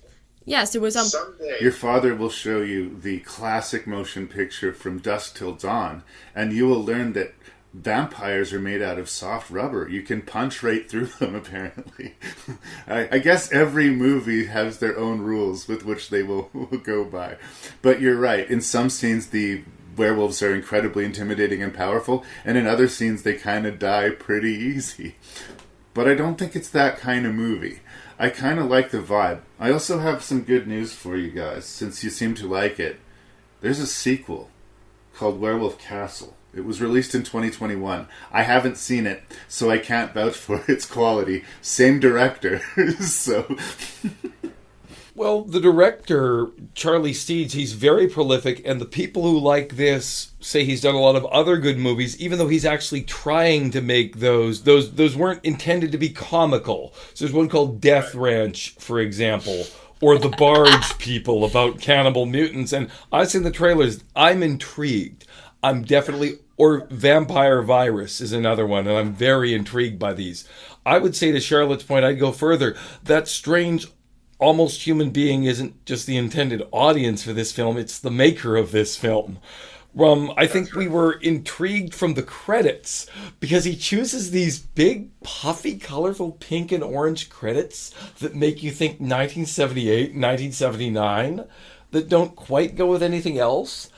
Yes, it was Your father will show you the classic motion picture From Dusk Till Dawn, and you will learn that vampires are made out of soft rubber. You can punch right through them, apparently. I guess every movie has their own rules with which they will go by. But you're right, in some scenes the werewolves are incredibly intimidating and powerful, and in other scenes they kind of die pretty easy. But I don't think it's that kind of movie. I kind of like the vibe. I also have some good news for you guys, since you seem to like it. There's a sequel called Werewolf Castle. It was released in 2021. I haven't seen it, so I can't vouch for its quality. Same director, so... Well, the director, Charlie Steeds, he's very prolific, and the people who like this say he's done a lot of other good movies, even though he's actually trying to make those weren't intended to be comical. So there's one called Death Ranch, for example, or The Barge People, about cannibal mutants, and I've seen the trailers. I'm intrigued. I'm definitely... Or Vampire Virus is another one, and I'm very intrigued by these. I would say, to Charlotte's point, I'd go further. That strange... almost human being isn't just the intended audience for this film, it's the maker of this film. I think we were intrigued from the credits because he chooses these big, puffy, colorful pink and orange credits that make you think 1978, 1979, that don't quite go with anything else.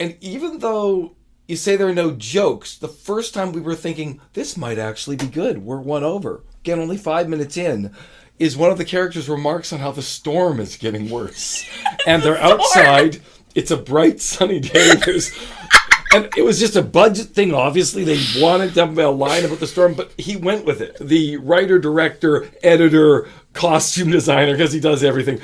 And even though you say there are no jokes, the first time we were thinking, this might actually be good, we're won over. Again, only 5 minutes in, is one of the characters' remarks on how the storm is getting worse. And they're outside. It's a bright, sunny day. And it was just a budget thing, obviously. They wanted to have a line about the storm, but he went with it. The writer, director, editor, costume designer, because he does everything.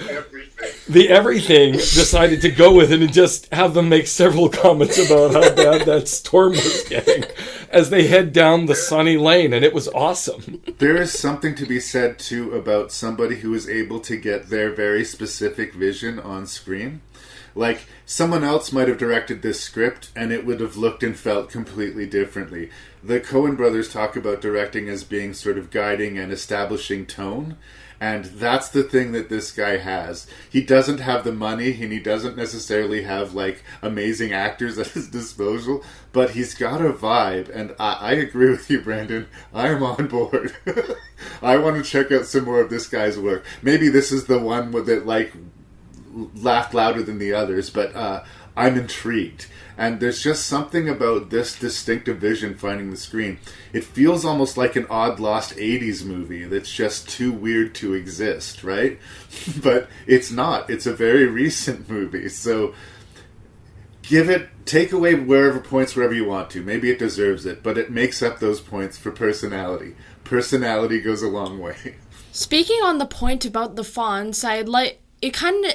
Everything decided to go with it and just have them make several comments about how bad that storm was getting as they head down the sunny lane, and it was awesome. There is something to be said, too, about somebody who is able to get their very specific vision on screen. Like, someone else might have directed this script and it would have looked and felt completely differently. The Coen brothers talk about directing as being sort of guiding and establishing tone. And that's the thing that this guy has. He doesn't have the money and he doesn't necessarily have, like, amazing actors at his disposal. But he's got a vibe. And I agree with you, Brandon. I am on board. I want to check out some more of this guy's work. Maybe this is the one that, like, laughed louder than the others, but I'm intrigued. And there's just something about this distinctive vision finding the screen. It feels almost like an odd lost 80s movie that's just too weird to exist, right? But it's not. It's a very recent movie. So take away wherever you want to. Maybe it deserves it, but it makes up those points for personality. Personality goes a long way. Speaking on the point about the fonts, it kind of,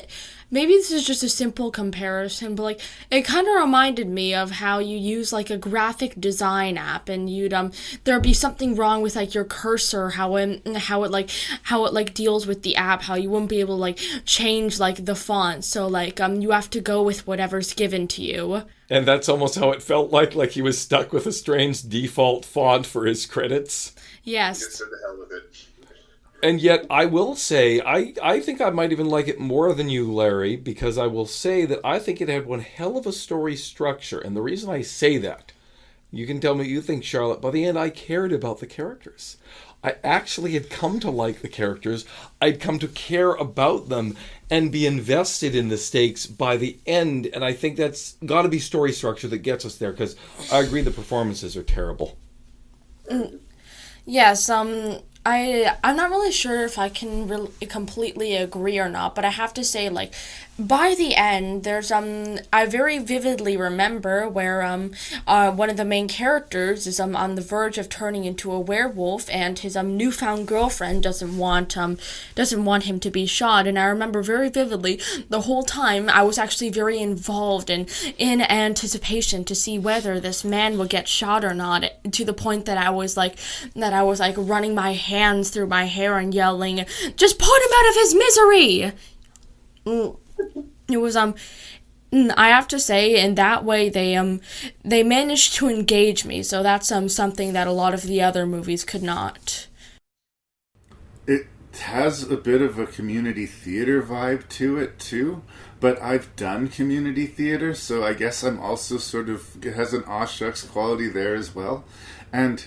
maybe this is just a simple comparison, but like it kind of reminded me of how you use like a graphic design app and you'd there'd be something wrong with like your cursor, how it deals with the app, how you wouldn't be able to like change like the font, so like you have to go with whatever's given to you. And that's almost how it felt like he was stuck with a strange default font for his credits. Yes. Get to the hell with it. And yet, I will say, I think I might even like it more than you, Larry, because I will say that I think it had one hell of a story structure. And the reason I say that, you can tell me what you think, Charlotte, by the end I cared about the characters. I actually had come to like the characters. I'd come to care about them and be invested in the stakes by the end. And I think that's got to be story structure that gets us there, because I agree the performances are terrible. Yes, I'm not really sure if I can completely agree or not, but I have to say, like, by the end, there's, I very vividly remember where, one of the main characters is, on the verge of turning into a werewolf, and his, newfound girlfriend doesn't want him to be shot, and I remember very vividly, the whole time, I was actually very involved in anticipation to see whether this man would get shot or not, to the point that I was running my hands through my hair and yelling, "Just put him out of his misery!" It was, I have to say, in that way, they managed to engage me, so that's, something that a lot of the other movies could not. It has a bit of a community theater vibe to it, too, but I've done community theater, so I guess I'm also sort of, it has an aw shucks quality there as well, and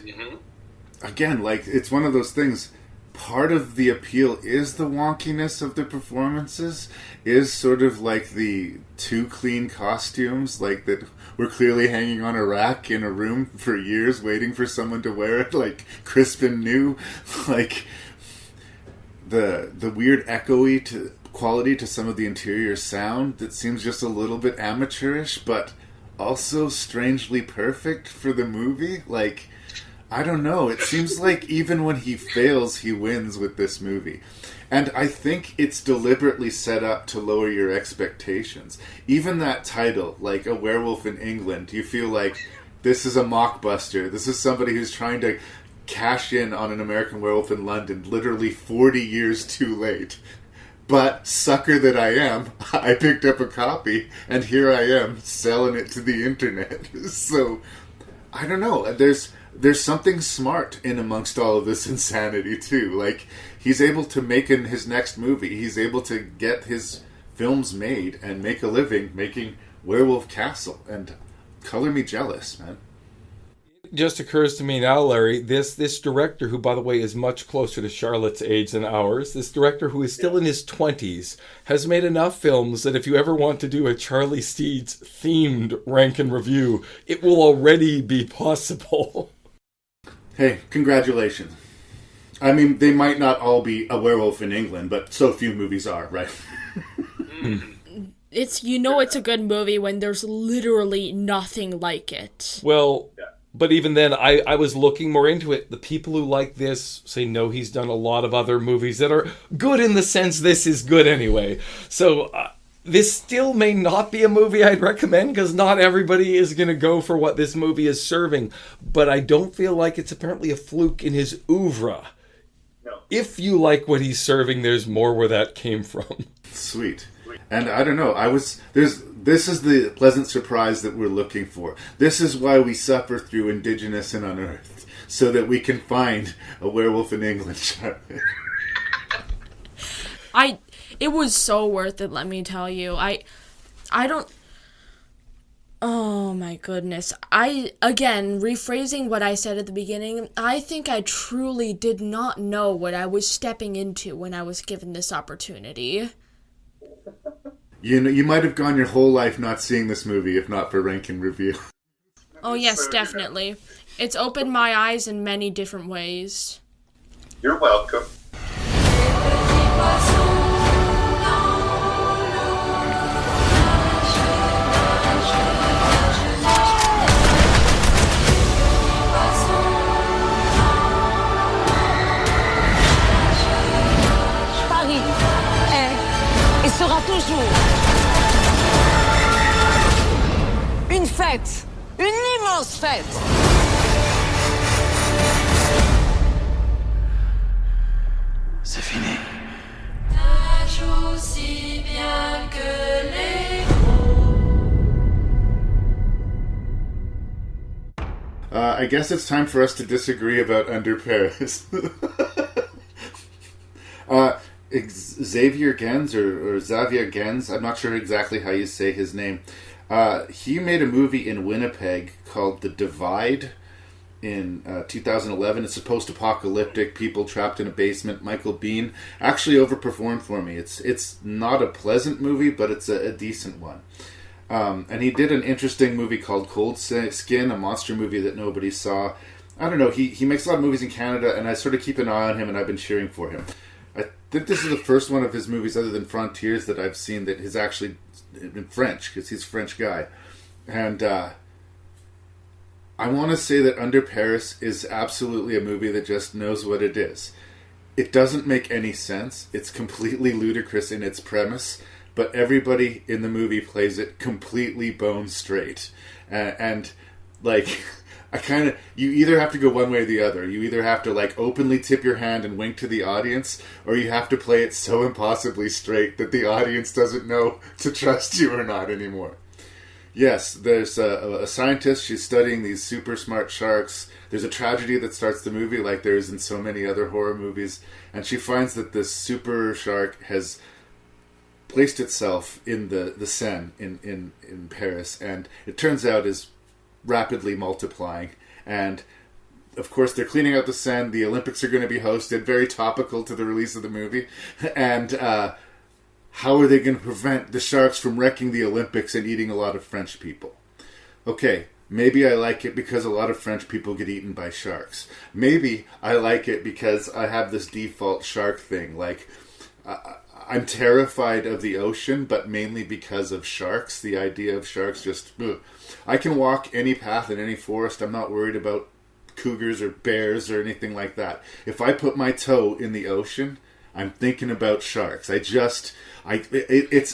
again, like, it's one of those things. Part of the appeal is the wonkiness of the performances, is sort of like the too clean costumes, like that were clearly hanging on a rack in a room for years waiting for someone to wear it, like crisp and new, like the weird echoey quality to some of the interior sound that seems just a little bit amateurish, but also strangely perfect for the movie, like, I don't know. It seems like even when he fails, he wins with this movie. And I think it's deliberately set up to lower your expectations. Even that title, like A Werewolf in England, you feel like this is a mockbuster. This is somebody who's trying to cash in on an American Werewolf in London literally 40 years too late. But, sucker that I am, I picked up a copy, and here I am, selling it to the internet. So, I don't know. there's something smart in amongst all of this insanity too. Like, he's able to make in his next movie, he's able to get his films made and make a living making Werewolf Castle, and color me jealous, man. It just occurs to me now, Larry, this director, who, by the way, is much closer to Charlotte's age than ours, this director who is still in his 20s, has made enough films that if you ever want to do a Charlie Steeds themed rank and review, it will already be possible. Hey, congratulations. I mean, they might not all be a werewolf in England, but so few movies are, right? It's a good movie when there's literally nothing like it. Well, but even then, I was looking more into it. The people who like this say, no, he's done a lot of other movies that are good in the sense this is good anyway. So this still may not be a movie I'd recommend, because not everybody is going to go for what this movie is serving. But I don't feel like it's apparently a fluke in his oeuvre. No. If you like what he's serving, there's more where that came from. Sweet. And I don't know, this is the pleasant surprise that we're looking for. This is why we suffer through Indigenous and Unearthed, so that we can find a werewolf in England. It was so worth it, let me tell you. I don't... Oh my goodness. Again, rephrasing what I said at the beginning, I think I truly did not know what I was stepping into when I was given this opportunity. You might have gone your whole life not seeing this movie if not for Rank and Review. Oh yes, definitely. It's opened my eyes in many different ways. You're welcome. Paris est et sera toujours une fête, une immense fête. C'est fini. Aussi bien que les I guess it's time for us to disagree about Under Paris. Xavier Gens, or Xavier Gens, I'm not sure exactly how you say his name. He made a movie in Winnipeg called The Divide in 2011. It's post-apocalyptic, people trapped in a basement. Michael Biehn actually overperformed for me. It's not a pleasant movie, but it's a decent one. And he did an interesting movie called Cold Skin, a monster movie that nobody saw. I don't know, he makes a lot of movies in Canada, and I sort of keep an eye on him, and I've been cheering for him. I think this is the first one of his movies, other than Frontiers, that I've seen that is actually in French, because he's a French guy. And I want to say that Under Paris is absolutely a movie that just knows what it is. It doesn't make any sense. It's completely ludicrous in its premise, but everybody in the movie plays it completely bone straight. And like... you either have to go one way or the other. You either have to, like, openly tip your hand and wink to the audience, or you have to play it so impossibly straight that the audience doesn't know to trust you or not anymore. Yes, there's a scientist. She's studying these super smart sharks. There's a tragedy that starts the movie, like there is in so many other horror movies, and she finds that this super shark has placed itself in the Seine in Paris, and it turns out is rapidly multiplying. And of course they're cleaning out the Seine. The Olympics are going to be hosted, very topical to the release of the movie. And how are they going to prevent the sharks from wrecking the Olympics and eating a lot of French people? Okay, maybe I like it because a lot of French people get eaten by sharks. Maybe I like it because I have this default shark thing. Like, I'm terrified of the ocean, but mainly because of sharks. The idea of sharks just... Ugh. I can walk any path in any forest. I'm not worried about cougars or bears or anything like that. If I put my toe in the ocean, I'm thinking about sharks. It's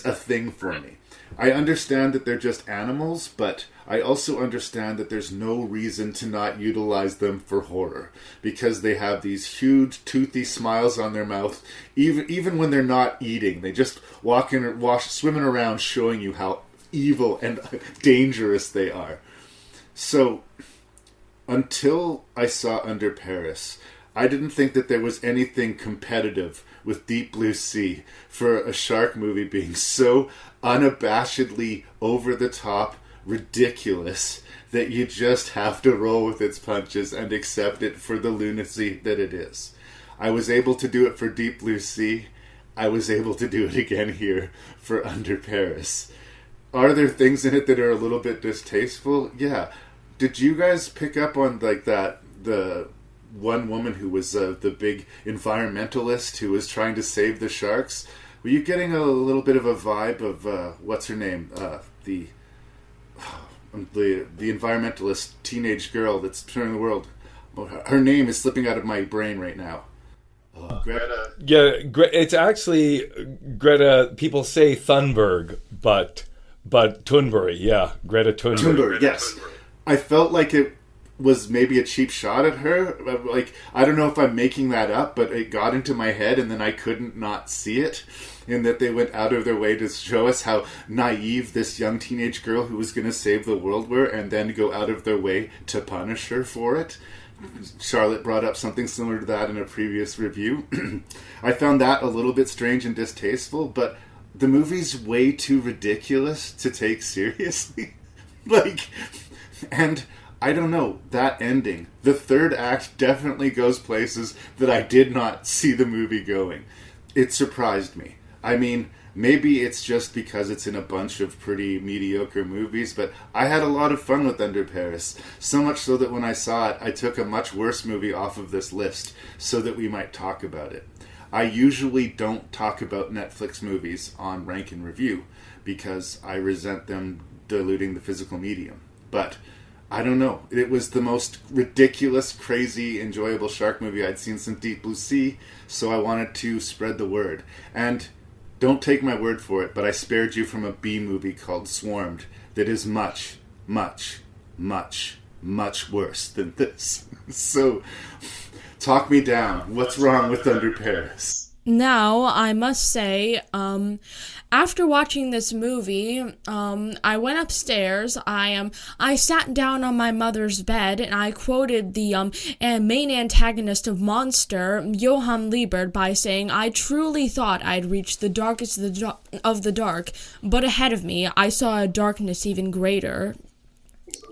a thing for me. I understand that they're just animals, but I also understand that there's no reason to not utilize them for horror, because they have these huge toothy smiles on their mouth, even when they're not eating. They just swimming around showing you how evil and dangerous they are. So until I saw Under Paris, I didn't think that there was anything competitive with Deep Blue Sea for a shark movie being so unabashedly over the top, ridiculous, that you just have to roll with its punches and accept it for the lunacy that it is. I was able to do it for Deep Blue Sea. I was able to do it again here for Under Paris. Are there things in it that are a little bit distasteful? Yeah. Did you guys pick up on like that, the one woman who was the big environmentalist who was trying to save the sharks? Were you getting a little bit of a vibe of, what's her name? The environmentalist teenage girl that's turning the world. Her name is slipping out of my brain right now. Greta. Yeah, it's actually Greta. People say Thunberg, but Thunberg. Yeah, Greta Thunberg. Thunberg, yes. I felt like it was maybe a cheap shot at her. Like, I don't know if I'm making that up, but it got into my head and then I couldn't not see it. In that they went out of their way to show us how naive this young teenage girl who was going to save the world were, and then go out of their way to punish her for it. Charlotte brought up something similar to that in a previous review. I found that a little bit strange and distasteful, but the movie's way too ridiculous to take seriously. And I don't know, that ending, the third act definitely goes places that I did not see the movie going. It surprised me. I mean, maybe it's just because it's in a bunch of pretty mediocre movies, but I had a lot of fun with Under Paris. So much so that when I saw it, I took a much worse movie off of this list so that we might talk about it. I usually don't talk about Netflix movies on Rank and Review because I resent them diluting the physical medium. But I don't know. It was the most ridiculous, crazy, enjoyable shark movie I'd seen since Deep Blue Sea, so I wanted to spread the word. And don't take my word for it, but I spared you from a B movie called Swarmed that is much, much, much, much worse than this. So, talk me down. What's wrong with Under Paris? Now, I must say, after watching this movie, I went upstairs, I sat down on my mother's bed, and I quoted the main antagonist of Monster, Johann Liebert, by saying, "I truly thought I'd reached the darkest of the dark, but ahead of me, I saw a darkness even greater."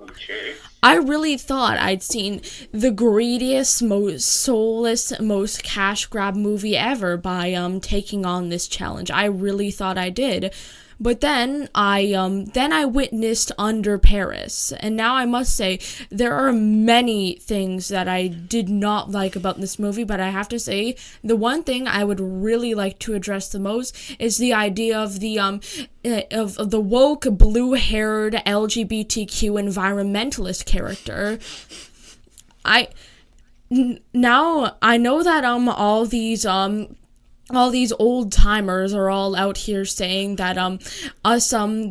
Okay. I really thought I'd seen the greediest, most soulless, most cash grab movie ever by taking on this challenge. I really thought I did. But then I witnessed Under Paris, and now I must say there are many things that I did not like about this movie, but I have to say the one thing I would really like to address the most is the idea of the woke, blue-haired LGBTQ environmentalist character. Now I know that all these old timers are all out here saying that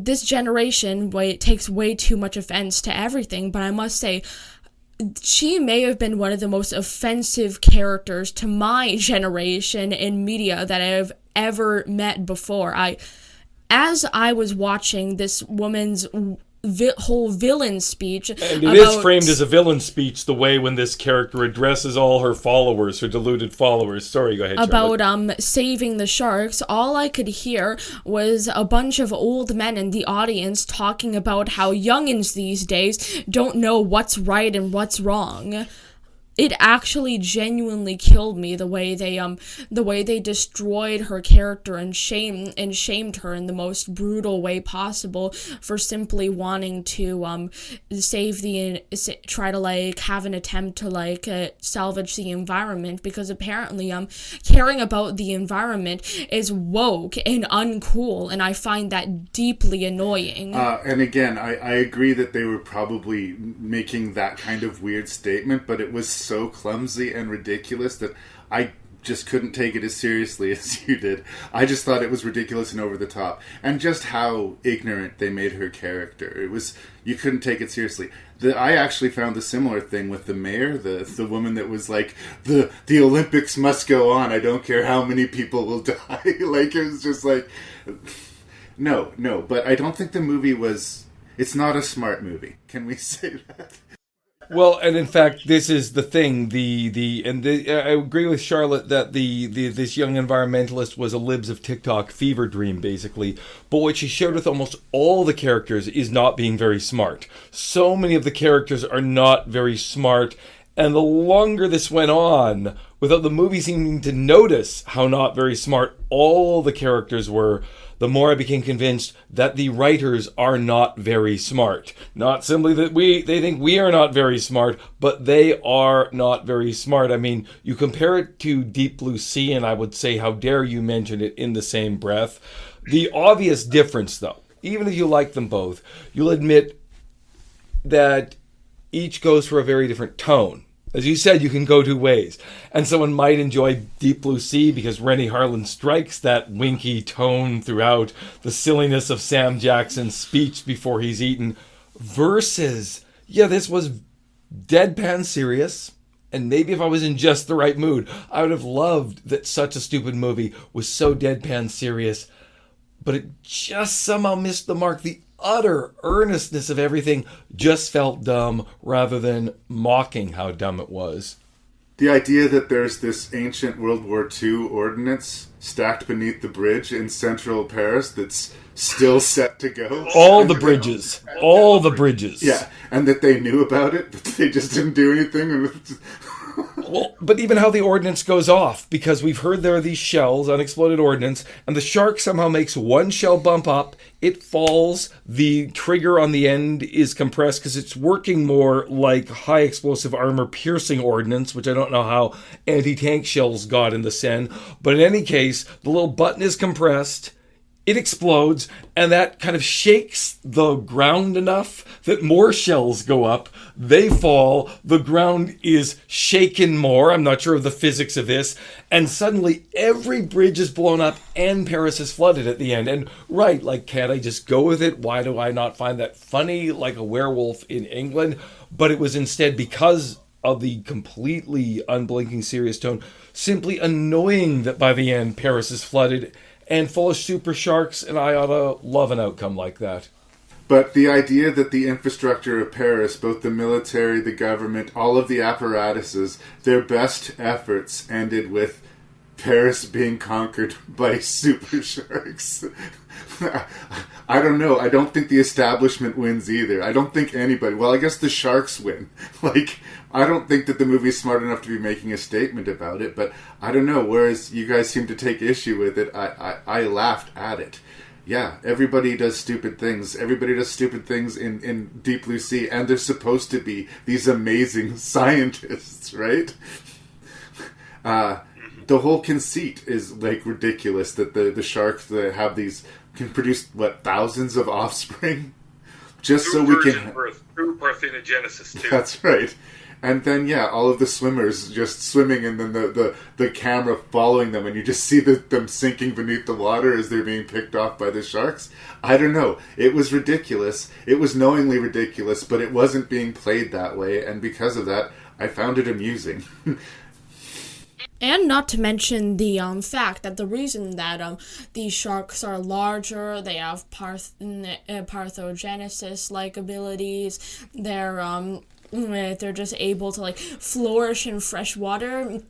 this generation takes way too much offense to everything, but I must say she may have been one of the most offensive characters to my generation in media that I've ever met before. As I was watching this woman's whole villain speech, and it is framed as a villain speech the way when this character addresses all her followers, her deluded followers. Sorry, go ahead, Charlotte. About saving the sharks, all I could hear was a bunch of old men in the audience talking about how youngins these days don't know what's right and what's wrong. It actually genuinely killed me the way they destroyed her character and shamed her in the most brutal way possible for simply wanting to try to have an attempt to salvage the environment, because apparently caring about the environment is woke and uncool, and I find that deeply annoying. And again, I agree that they were probably making that kind of weird statement, but it was so clumsy and ridiculous that I just couldn't take it as seriously as you did. I just thought it was ridiculous and over the top, and just how ignorant they made her character. It was, you couldn't take it seriously. I actually found a similar thing with the mayor, the woman that was like, the Olympics must go on, I don't care how many people will die. It was just like, no, but I don't think the movie was, it's not a smart movie. Can we say that? Well, and in fact, this is the thing. I agree with Charlotte that this young environmentalist was a libs of TikTok fever dream, basically. But what she showed with almost all the characters is not being very smart. So many of the characters are not very smart, and the longer this went on, without the movie seeming to notice how not very smart all the characters were, the more I became convinced that the writers are not very smart. Not simply that they think we are not very smart, but they are not very smart. I mean, you compare it to Deep Blue Sea, and I would say, how dare you mention it in the same breath. The obvious difference, though, even if you like them both, you'll admit that each goes for a very different tone. As you said, you can go two ways. And someone might enjoy Deep Blue Sea because Rennie Harlan strikes that winky tone throughout, the silliness of Sam Jackson's speech before he's eaten, versus, this was deadpan serious. And maybe if I was in just the right mood, I would have loved that such a stupid movie was so deadpan serious. But it just somehow missed the mark. The utter earnestness of everything just felt dumb rather than mocking how dumb it was. The idea that there's this ancient World War II ordnance stacked beneath the bridge in central Paris that's still set to go. All the bridges. Yeah, and that they knew about it, but they just didn't do anything. Well, but even how the ordnance goes off, because we've heard there are these shells, unexploded ordnance, and the shark somehow makes one shell bump up, it falls, the trigger on the end is compressed because it's working more like high explosive armor piercing ordnance, which I don't know how anti-tank shells got in the Seine, but in any case, the little button is compressed, it explodes, and that kind of shakes the ground enough that more shells go up. They fall. The ground is shaken more. I'm not sure of the physics of this. And suddenly every bridge is blown up and Paris is flooded at the end. And right, like, can't I just go with it? Why do I not find that funny, like a werewolf in England? But it was instead, because of the completely unblinking serious tone, simply annoying that by the end Paris is flooded and full of super sharks, and I ought to love an outcome like that. But the idea that the infrastructure of Paris, both the military, the government, all of the apparatuses, their best efforts ended with Paris being conquered by super sharks. I don't know. I don't think the establishment wins either. I don't think anybody... Well, I guess the sharks win. I don't think that the movie's smart enough to be making a statement about it, but I don't know. Whereas you guys seem to take issue with it, I laughed at it. Yeah, everybody does stupid things. Everybody does stupid things in Deep Blue Sea, and they're supposed to be these amazing scientists, right? The whole conceit is, ridiculous, that the sharks that have these... can produce, thousands of offspring? Just so we can... Through parthenogenesis, too. That's right. And then, all of the swimmers just swimming, and then the camera following them, and you just see them sinking beneath the water as they're being picked off by the sharks. I don't know. It was ridiculous. It was knowingly ridiculous, but it wasn't being played that way, and because of that, I found it amusing. And not to mention the fact that the reason that these sharks are larger, they have parthenogenesis-like abilities, they're just able to flourish in fresh water.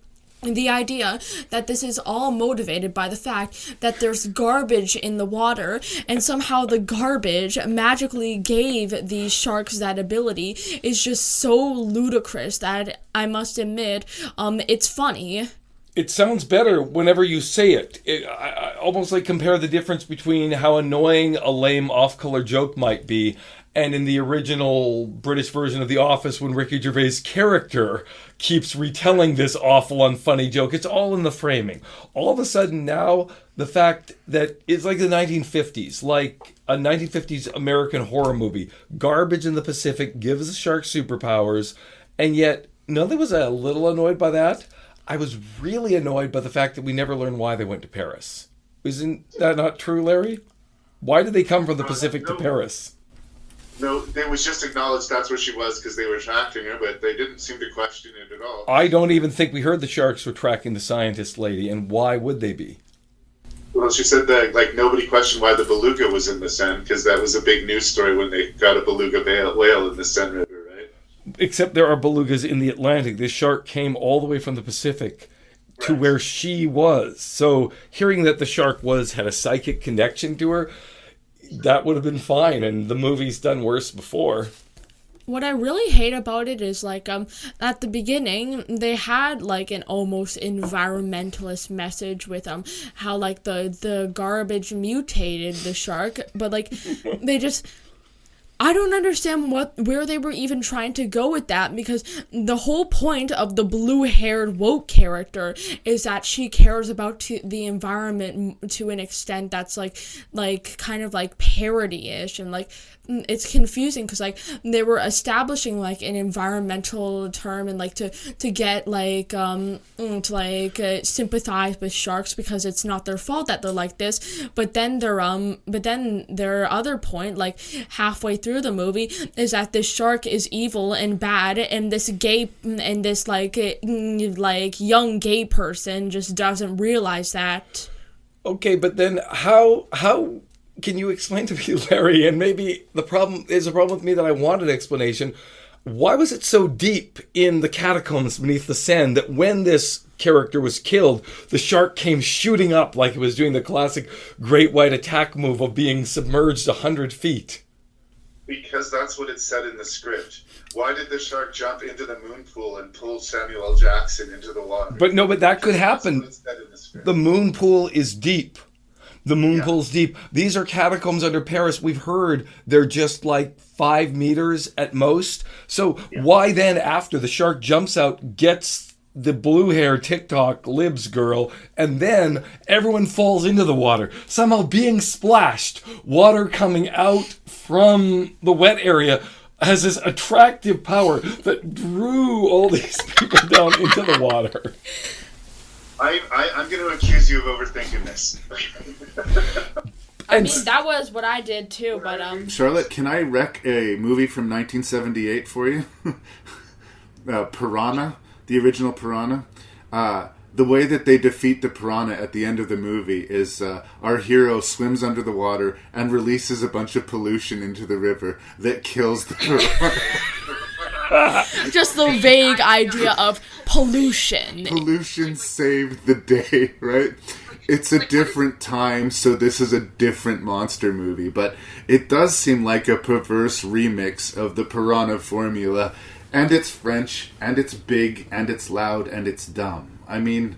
The idea that this is all motivated by the fact that there's garbage in the water, and somehow the garbage magically gave these sharks that ability is just so ludicrous that I must admit, it's funny. It sounds better whenever you say it. I almost compare the difference between how annoying a lame off-color joke might be and in the original British version of The Office when Ricky Gervais' character keeps retelling this awful, unfunny joke. It's all in the framing. All of a sudden now, the fact that it's like the 1950s, like a 1950s American horror movie. Garbage in the Pacific gives the shark superpowers, and yet nobody was a little annoyed by that. I was really annoyed by the fact that we never learned why they went to Paris. Isn't that not true, Larry? Why did they come from the Pacific to Paris? No, it was just acknowledged that's where she was because they were tracking her, but they didn't seem to question it at all. I don't even think we heard the sharks were tracking the scientist lady, and why would they be? Well, she said that nobody questioned why the beluga was in the Seine, because that was a big news story when they got a beluga whale in the Seine River, right? except there are belugas in the Atlantic. This shark came all the way from the Pacific to where she was. So hearing that the shark had a psychic connection to her, that would have been fine. And the movie's done worse before. What I really hate about it is, like, at the beginning, they had, like, an almost environmentalist message with, how, like, the garbage mutated the shark, but, like, they just... I don't understand where they were even trying to go with that, because the whole point of the blue-haired woke character is that she cares about the environment to an extent that's like kind of like parody-ish, and like it's confusing because like they were establishing like an environmental term and like to get like sympathize with sharks because it's not their fault that they're like this, but then their other point, like halfway through the movie, is that this shark is evil and bad, and this young gay person just doesn't realize that. Okay, but then how can you explain to me, Larry, and maybe the problem is a problem with me that I wanted an explanation, why was it so deep in the catacombs beneath the sand that when this character was killed, the shark came shooting up like it was doing the classic great white attack move of being submerged 100 feet? Because that's what it said in the script. Why did the shark jump into the moon pool and pull Samuel L. Jackson into the water? But that could happen. The moon pool is deep. The moon pool's deep. These are catacombs under Paris. We've heard they're just like 5 meters at most. So why then, after the shark jumps out, gets the blue hair TikTok libs girl, and then everyone falls into the water, somehow being splashed, water coming out from the wet area has this attractive power that drew all these people down into the water. I'm going to accuse you of overthinking this. I mean, that was what I did too, but Charlotte, can I wreck a movie from 1978 for you? Piranha, the original Piranha. The way that they defeat the piranha at the end of the movie is our hero swims under the water and releases a bunch of pollution into the river that kills the piranha. Just the vague idea of pollution. Pollution saved the day, right? It's a different time, so this is a different monster movie, but it does seem like a perverse remix of the Piranha formula, and it's French, and it's big, and it's loud, and it's dumb. I mean,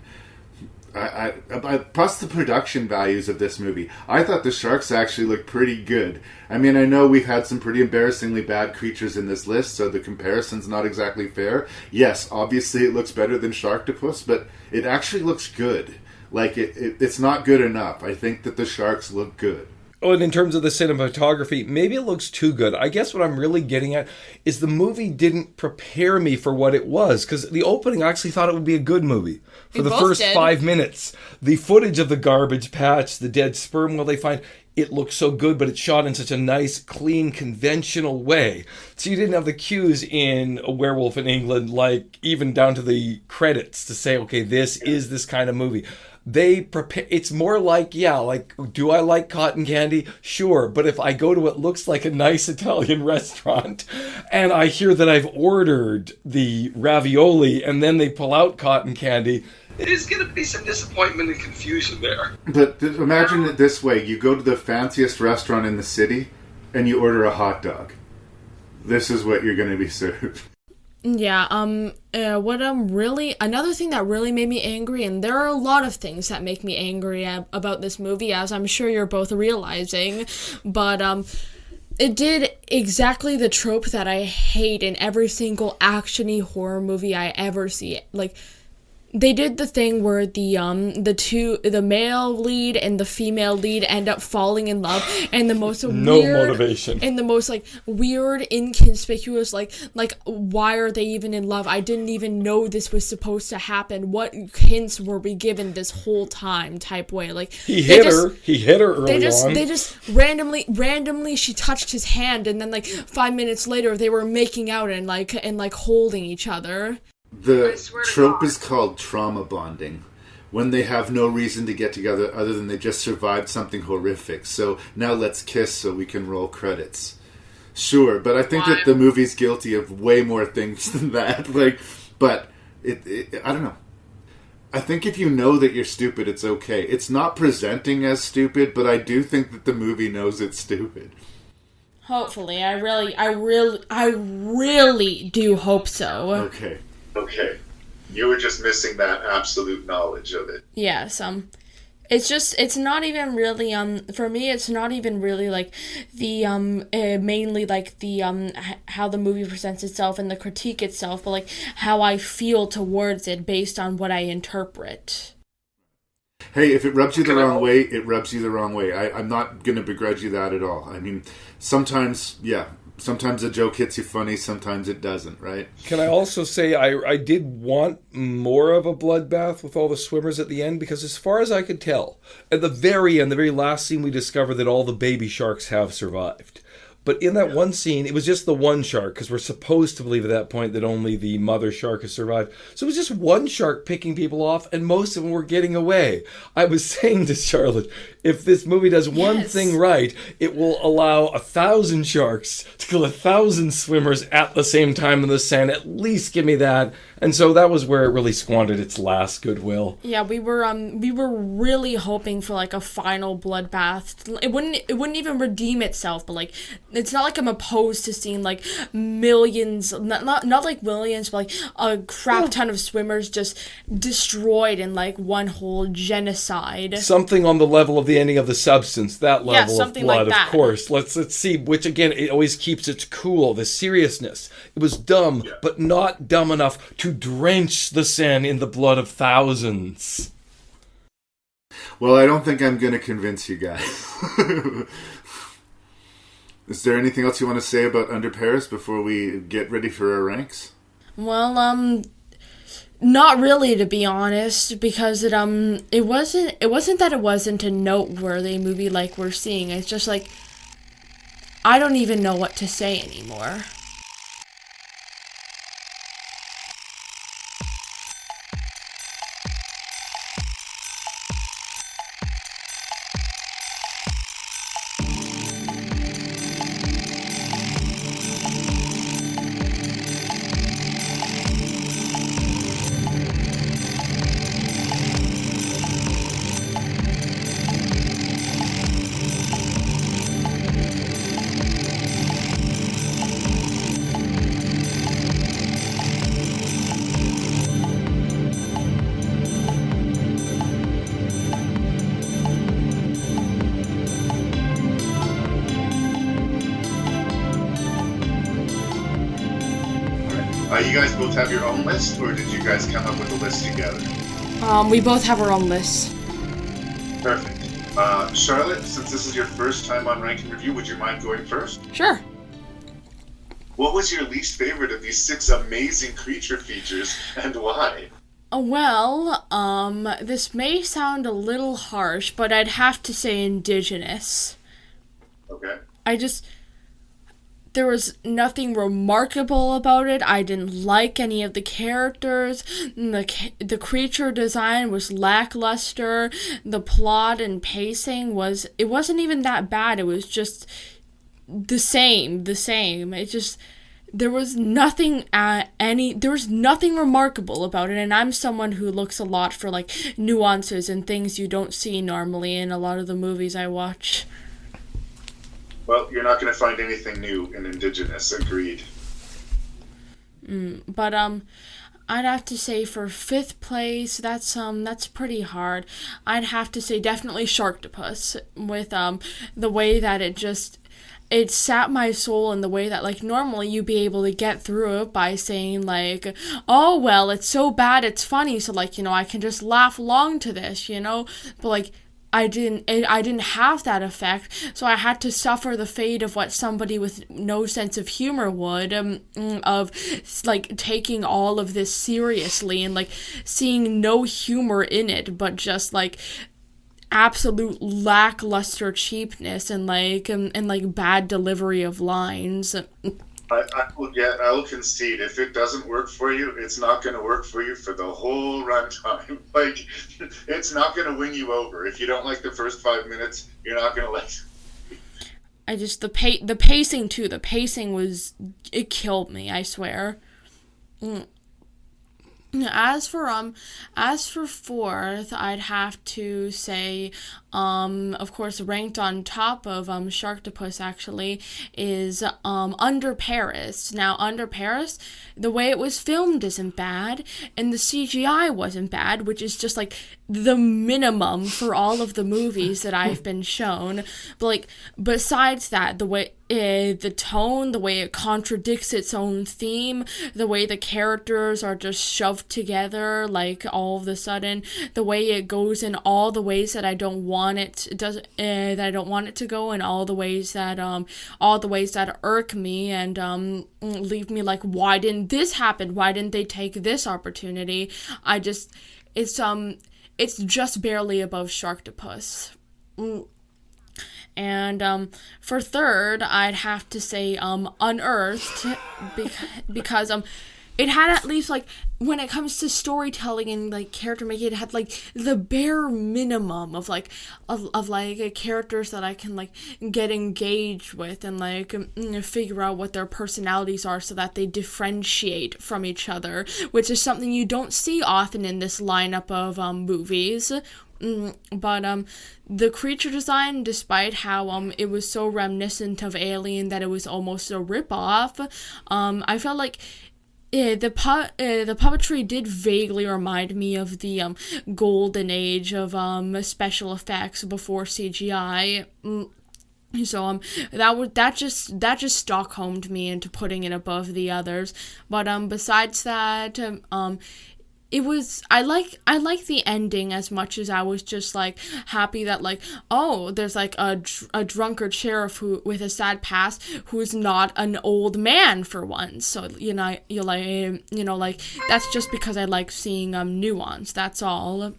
plus the production values of this movie. I thought the sharks actually looked pretty good. I mean, I know we've had some pretty embarrassingly bad creatures in this list, so the comparison's not exactly fair. Yes, obviously it looks better than Sharktopus, but it actually looks good. Like, it's not good enough. I think that the sharks look good. Oh, and in terms of the cinematography, maybe it looks too good. I guess what I'm really getting at is the movie didn't prepare me for what it was. Because the opening, I actually thought it would be a good movie. For the first 5 minutes, the footage of the garbage patch, the dead sperm whale they find, it looks so good, but it's shot in such a nice, clean, conventional way. So you didn't have the cues in A Werewolf in England, like even down to the credits to say, okay, this is this kind of movie. They prepare. It's more like, do I like cotton candy? Sure. But if I go to what looks like a nice Italian restaurant and I hear that I've ordered the ravioli and then they pull out cotton candy, there's going to be some disappointment and confusion there. But imagine it this way. You go to the fanciest restaurant in the city and you order a hot dog. This is what you're going to be served. Yeah, another thing that really made me angry, and there are a lot of things that make me angry about this movie, as I'm sure you're both realizing, but, it did exactly the trope that I hate in every single action-y horror movie I ever see. Like, they did the thing where the male lead and the female lead end up falling in love, and the most motivation, and the most weird, inconspicuous, like why are they even in love? I didn't even know this was supposed to happen. What hints were we given this whole time? Type way. Like he hit her early on. They just randomly she touched his hand, and then 5 minutes later they were making out and holding each other. The trope is called trauma bonding, when they have no reason to get together other than they just survived something horrific. So now let's kiss so we can roll credits. Sure, but I think that the movie's guilty of way more things than that. But I don't know. I think if you know that you're stupid, it's okay. It's not presenting as stupid, but I do think that the movie knows it's stupid. Hopefully, I really do hope so. Okay. You were just missing that absolute knowledge of it. Yes, it's not even really, for me, it's not even really, like, the, mainly, like, the, how the movie presents itself and the critique itself, but, like, how I feel towards it based on what I interpret. Hey, if it rubs you the wrong way, it rubs you the wrong way. I'm not going to begrudge you that at all. I mean, sometimes a joke hits you funny, sometimes it doesn't, right? Can I also say I did want more of a bloodbath with all the swimmers at the end, because as far as I could tell, at the very end, the very last scene, we discovered that all the baby sharks have survived. But in that one scene, it was just the one shark, because we're supposed to believe at that point that only the mother shark has survived. So it was just one shark picking people off, and most of them were getting away. I was saying to Charlotte, if this movie does one thing right, it will allow 1,000 sharks to kill 1,000 swimmers at the same time in the sand. At least give me that. And so that was where it really squandered its last goodwill. Yeah, we were really hoping for, like, a final bloodbath. It wouldn't even redeem itself, but, like, it's not like I'm opposed to seeing, like, millions, not like millions, but, like, a crap ton of swimmers just destroyed in, like, one whole genocide. Something on the level of the ending of The Substance, that level of blood, like that. Of course. Let's see, which again, it always keeps its cool, the seriousness. It was dumb, but not dumb enough to drench the Seine in the blood of thousands. Well, I don't think I'm going to convince you guys. Is there anything else you want to say about Under Paris before we get ready for our ranks? Well, not really, to be honest, because it wasn't that it wasn't a noteworthy movie like we're seeing. It's just like, I don't even know what to say anymore. You guys both have your own list, or did you guys come up with a list together? We both have our own lists. Perfect. Charlotte, since this is your first time on Rank and Review, would you mind going first? Sure. What was your least favorite of these 6 amazing creature features, and why? Well, this may sound a little harsh, but I'd have to say Indigenous. Okay. There was nothing remarkable about it. I didn't like any of the characters. The creature design was lackluster. The plot and pacing wasn't even that bad. It was just the same. There was nothing remarkable about it, and I'm someone who looks a lot for, like, nuances and things you don't see normally in a lot of the movies I watch. Well, you're not going to find anything new in Indigenous, agreed. But I'd have to say for 5th place, that's pretty hard. I'd have to say definitely Sharktopus, with the way that it sat my soul in the way that, like, normally you'd be able to get through it by saying, like, oh, well, it's so bad it's funny, so, like, I can just laugh along to this, but, like, I didn't have that effect, so I had to suffer the fate of what somebody with no sense of humor would, of, like, taking all of this seriously and, like, seeing no humor in it, but just, like, absolute lackluster cheapness and bad delivery of lines. I will concede, if it doesn't work for you, it's not going to work for you for the whole runtime. Like, it's not going to win you over. If you don't like the first 5 minutes, you're not going to like it. the pacing too. The pacing it killed me, I swear. As for fourth, I'd have to say, of course, ranked on top of Sharktopus actually is Under Paris. Now, Under Paris, the way it was filmed isn't bad, and the CGI wasn't bad, which is just like the minimum for all of the movies that I've been shown. But like, besides that, the way the tone, the way it contradicts its own theme, the way the characters are just shoved together, like all of a sudden, the way it goes in all the ways that I don't want it to go, and all the ways that irk me and leave me like, why didn't this happen? Why didn't they take this opportunity? It's just barely above Sharktopus. And for third, I'd have to say Unearthed, because it had at least, like, when it comes to storytelling and like character making, it had like the bare minimum of characters that I can like get engaged with and like figure out what their personalities are so that they differentiate from each other, which is something you don't see often in this lineup of movies. But the creature design, despite how it was so reminiscent of Alien that it was almost a ripoff, I felt like the puppetry did vaguely remind me of the golden age of special effects before CGI. So that just Stockholmed me into putting it above the others. But besides that, I like the ending as much as I was just like happy that like, oh, there's like a drunkard sheriff who with a sad past who's not an old man for once. So like that's just because I like seeing nuance. That's all.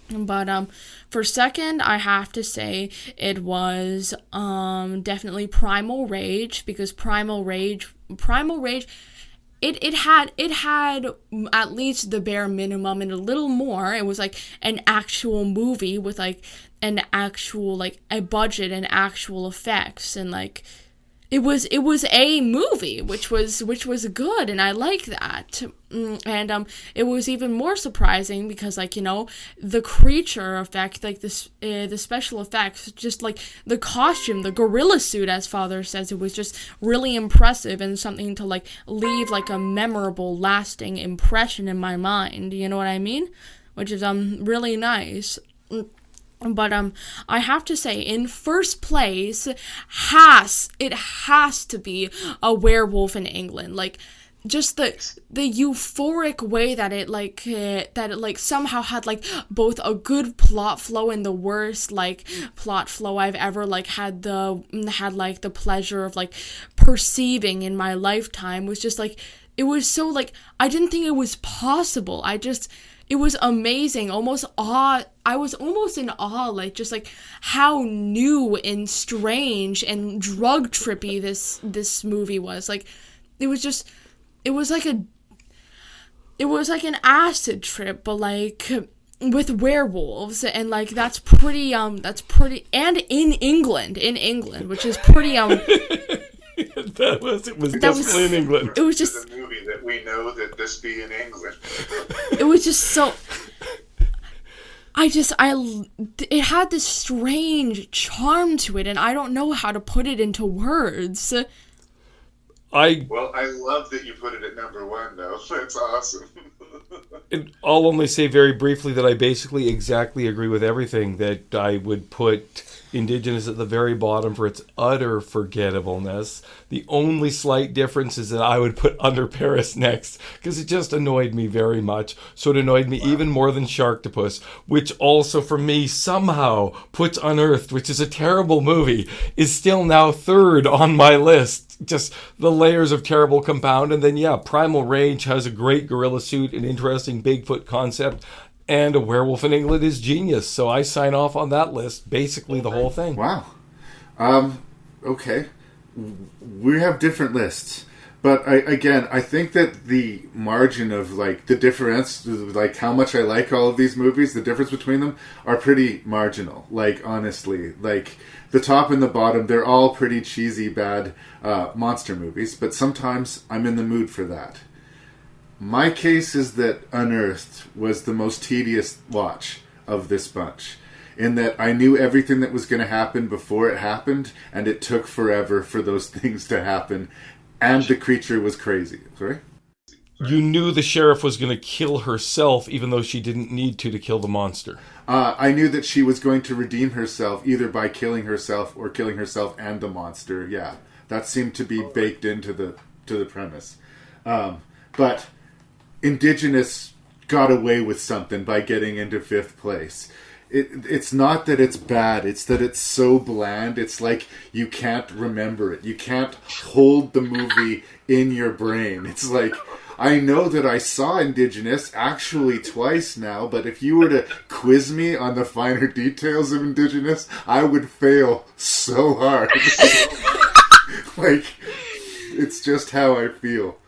But for second, I have to say it was definitely Primal Rage, because Primal Rage. It had at least the bare minimum and a little more. It was like an actual movie with like an actual like a budget and actual effects, and like it was a movie which was good, and I like that. And it was even more surprising because like, you know, the creature effect, like this the special effects, just like the costume, the gorilla suit, as Father says, it was just really impressive and something to like leave like a memorable, lasting impression in my mind. You know what I mean? Which is really nice. But I have to say, in first place, it has to be A Werewolf in England. Like, just the euphoric way that it somehow had like both a good plot flow and the worst like plot flow I've ever like had like the pleasure of like perceiving in my lifetime. Was just like, it was so like, I didn't think it was possible. It was amazing, almost awe. I was almost in awe, like just like how new and strange and drug trippy this movie was. Like, it was like an acid trip, but like with werewolves, and like that's pretty and in England, which is pretty it was definitely in England. It was just a movie that we know that this be in England. It was just so. It had this strange charm to it, and I don't know how to put it into words. Well, I love that you put it at number one, though. That's awesome. I'll only say very briefly that I basically exactly agree with everything, that I would put Indigenous at the very bottom for its utter forgettableness. The only slight difference is that I would put Under Paris next, because it just annoyed me very much. So it annoyed me even more than Sharktopus, which also for me somehow puts Unearthed, which is a terrible movie, is still now third on my list. Just the layers of terrible compound. And then Primal Rage has a great gorilla suit, an interesting Bigfoot concept, and A Werewolf in England is genius. So I sign off on that list, basically the whole thing. Wow. Okay. We have different lists. But I think that the margin of like the difference, like how much I like all of these movies, the difference between them are pretty marginal. Like honestly, like the top and the bottom, they're all pretty cheesy, bad monster movies. But sometimes I'm in the mood for that. My case is that Unearthed was the most tedious watch of this bunch, in that I knew everything that was going to happen before it happened, and it took forever for those things to happen. And the creature was crazy. Sorry? You knew the sheriff was going to kill herself, even though she didn't need to kill the monster. I knew that she was going to redeem herself, either by killing herself or killing herself and the monster. Yeah, that seemed to be baked into the premise. But Indigenous got away with something by getting into 5th place. It's not that it's bad, it's that it's so bland, it's like you can't remember it. You can't hold the movie in your brain. It's like, I know that I saw Indigenous actually twice now, but if you were to quiz me on the finer details of Indigenous, I would fail so hard. Like, it's just how I feel.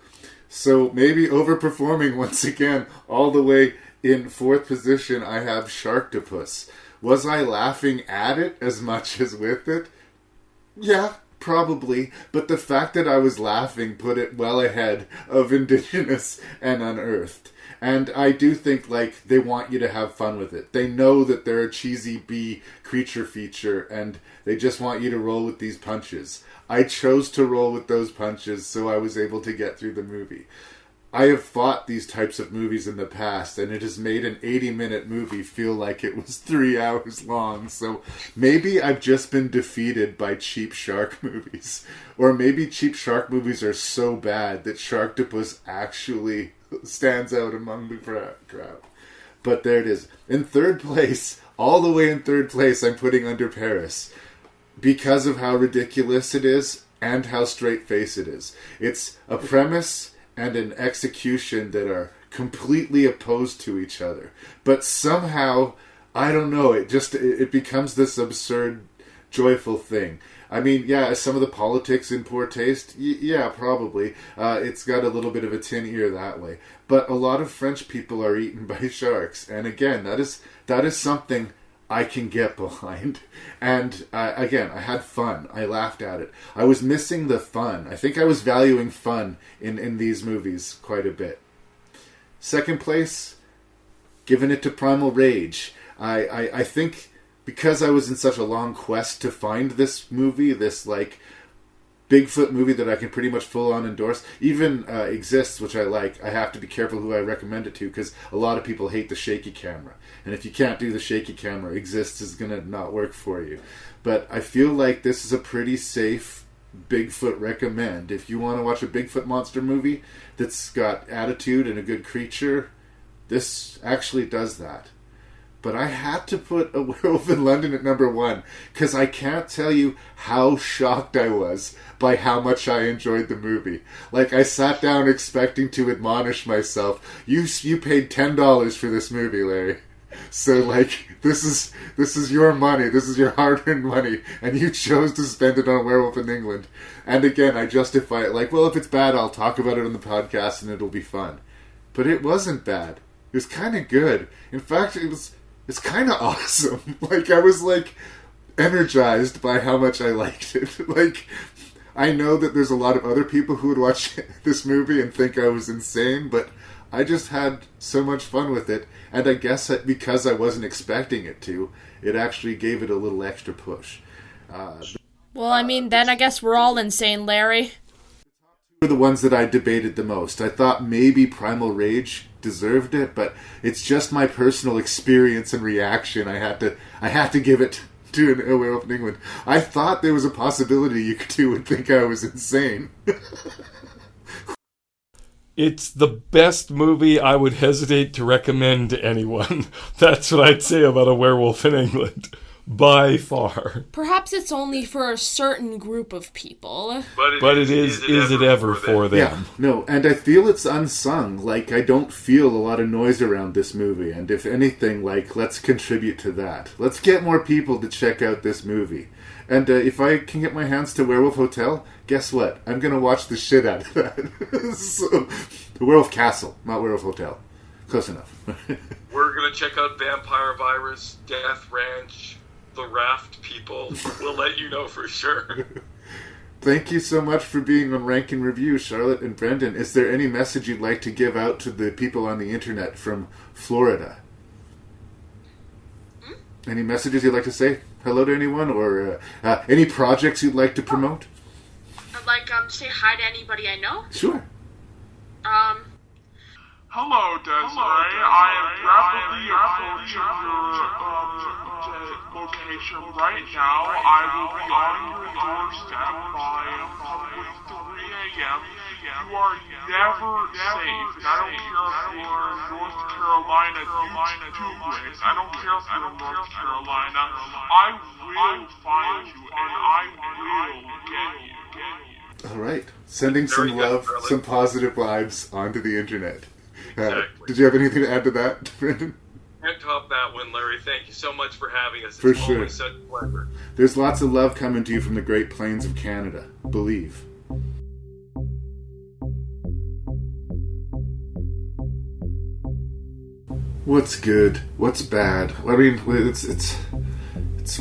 So maybe overperforming once again, all the way in 4th position, I have Sharktopus. Was I laughing at it as much as with it? Yeah, probably. But the fact that I was laughing put it well ahead of Indigenous and Unearthed. And I do think, like, they want you to have fun with it. They know that they're a cheesy B creature feature, and they just want you to roll with these punches. I chose to roll with those punches, so I was able to get through the movie. I have fought these types of movies in the past, and it has made an 80-minute movie feel like it was 3 hours long. So maybe I've just been defeated by cheap shark movies. Or maybe cheap shark movies are so bad that Sharktopus actually stands out among the crowd. But there it is. In 3rd place, all the way in 3rd place, I'm putting Under Paris. Because of how ridiculous it is, and how straight-faced it is. It's a premise and an execution that are completely opposed to each other. But somehow, I don't know, it becomes this absurd, joyful thing. I mean, yeah, some of the politics in poor taste, yeah, probably. It's got a little bit of a tin ear that way. But a lot of French people are eaten by sharks. And again, that is something I can get behind. And again, I had fun. I laughed at it. I was missing the fun. I think I was valuing fun in these movies quite a bit. 2nd place, giving it to Primal Rage. I think because I was in such a long quest to find this movie, this like Bigfoot movie that I can pretty much full on endorse, even Exists, which I like. I have to be careful who I recommend it to, because a lot of people hate the shaky camera. And if you can't do the shaky camera, Exists is going to not work for you. But I feel like this is a pretty safe Bigfoot recommend. If you want to watch a Bigfoot monster movie that's got attitude and a good creature, this actually does that. But I had to put A Werewolf in London at number 1, because I can't tell you how shocked I was by how much I enjoyed the movie. Like, I sat down expecting to admonish myself, you paid $10 for this movie, Larry. So, like, this is your money, this is your hard-earned money, and you chose to spend it on Werewolf in England. And again, I justify it like, well, if it's bad, I'll talk about it on the podcast and it'll be fun. But it wasn't bad. It was kind of good. In fact, it's kind of awesome. Like, I was, like, energized by how much I liked it. Like, I know that there's a lot of other people who would watch this movie and think I was insane, but I just had so much fun with it. And I guess that because I wasn't expecting it to, it actually gave it a little extra push. Well, I mean, then I guess we're all insane, Larry. Were the ones that I debated the most. I thought maybe Primal Rage deserved it, but it's just my personal experience and reaction. I had to give it to an Werewolf in England. I thought there was a possibility you two would think I was insane. It's the best movie I would hesitate to recommend to anyone. That's what I'd say about A Werewolf in England. By far. Perhaps it's only for a certain group of people. But it is it ever for them? Yeah, no, and I feel it's unsung. Like, I don't feel a lot of noise around this movie, and if anything, like, let's contribute to that. Let's get more people to check out this movie. And if I can get my hands to Werewolf Hotel, guess what? I'm going to watch the shit out of that. So, the Werewolf Castle, not Werewolf Hotel. Close enough. We're going to check out Vampire Virus, Death Ranch, The Raft People. We'll let you know for sure. Thank you so much for being on Rank and Review, Charlotte and Brendan. Is there any message you'd like to give out to the people on the internet from Florida? Any messages you'd like to say hello to anyone, or any projects you'd like to promote? Like, say hi to anybody I know? Sure. Hello, Desiree. I am rapidly approaching your location right now. I will be on your doorstep by probably 3 a.m. You are never safe. And I don't care if you're in North Carolina, Douglas. I don't care if you're in North Carolina. I will find you, and I will get you. All right. Sending some love, some positive vibes onto the internet. Exactly. Did you have anything to add to that, Brendan? Can't top that one, Larry. Thank you so much for having us. For It's sure. always such a pleasure. There's lots of love coming to you from the Great Plains of Canada. Believe. What's good? What's bad? I mean, it's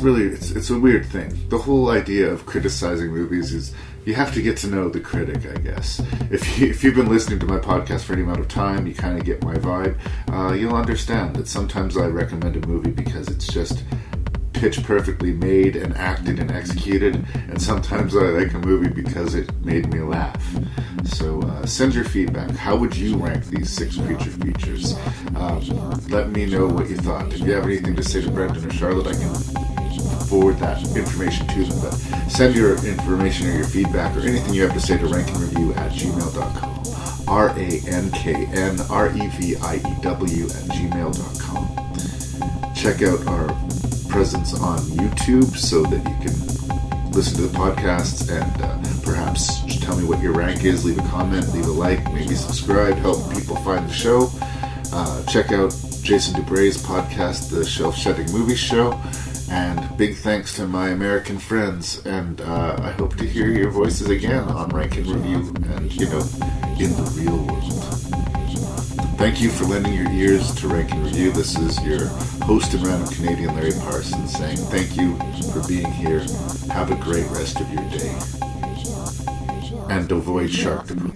really a weird thing. The whole idea of criticizing movies is you have to get to know the critic, I guess. If you've been listening to my podcast for any amount of time, you kind of get my vibe. You'll understand that sometimes I recommend a movie because it's just pitch perfectly made and acted and executed, and sometimes I like a movie because it made me laugh. So send your feedback. How would you rank these 6 creature features? Let me know what you thought. If you have anything to say to Brendan or Charlotte, I can forward that information to them. But send your information or your feedback or anything you have to say to ranknreview@gmail.com. ranknreview@gmail.com. Check out our presence on YouTube so that you can listen to the podcasts and perhaps tell me what your rank is. Leave a comment, leave a like, maybe subscribe, help people find the show. Check out Jason Dubray's podcast, The Shelf Shedding Movie Show. And big thanks to my American friends, and I hope to hear your voices again on Rank and Review and, in the real world. Thank you for lending your ears to Rank and Review. This is your host and random Canadian Larry Parsons saying thank you for being here. Have a great rest of your day. And avoid Sharktopus.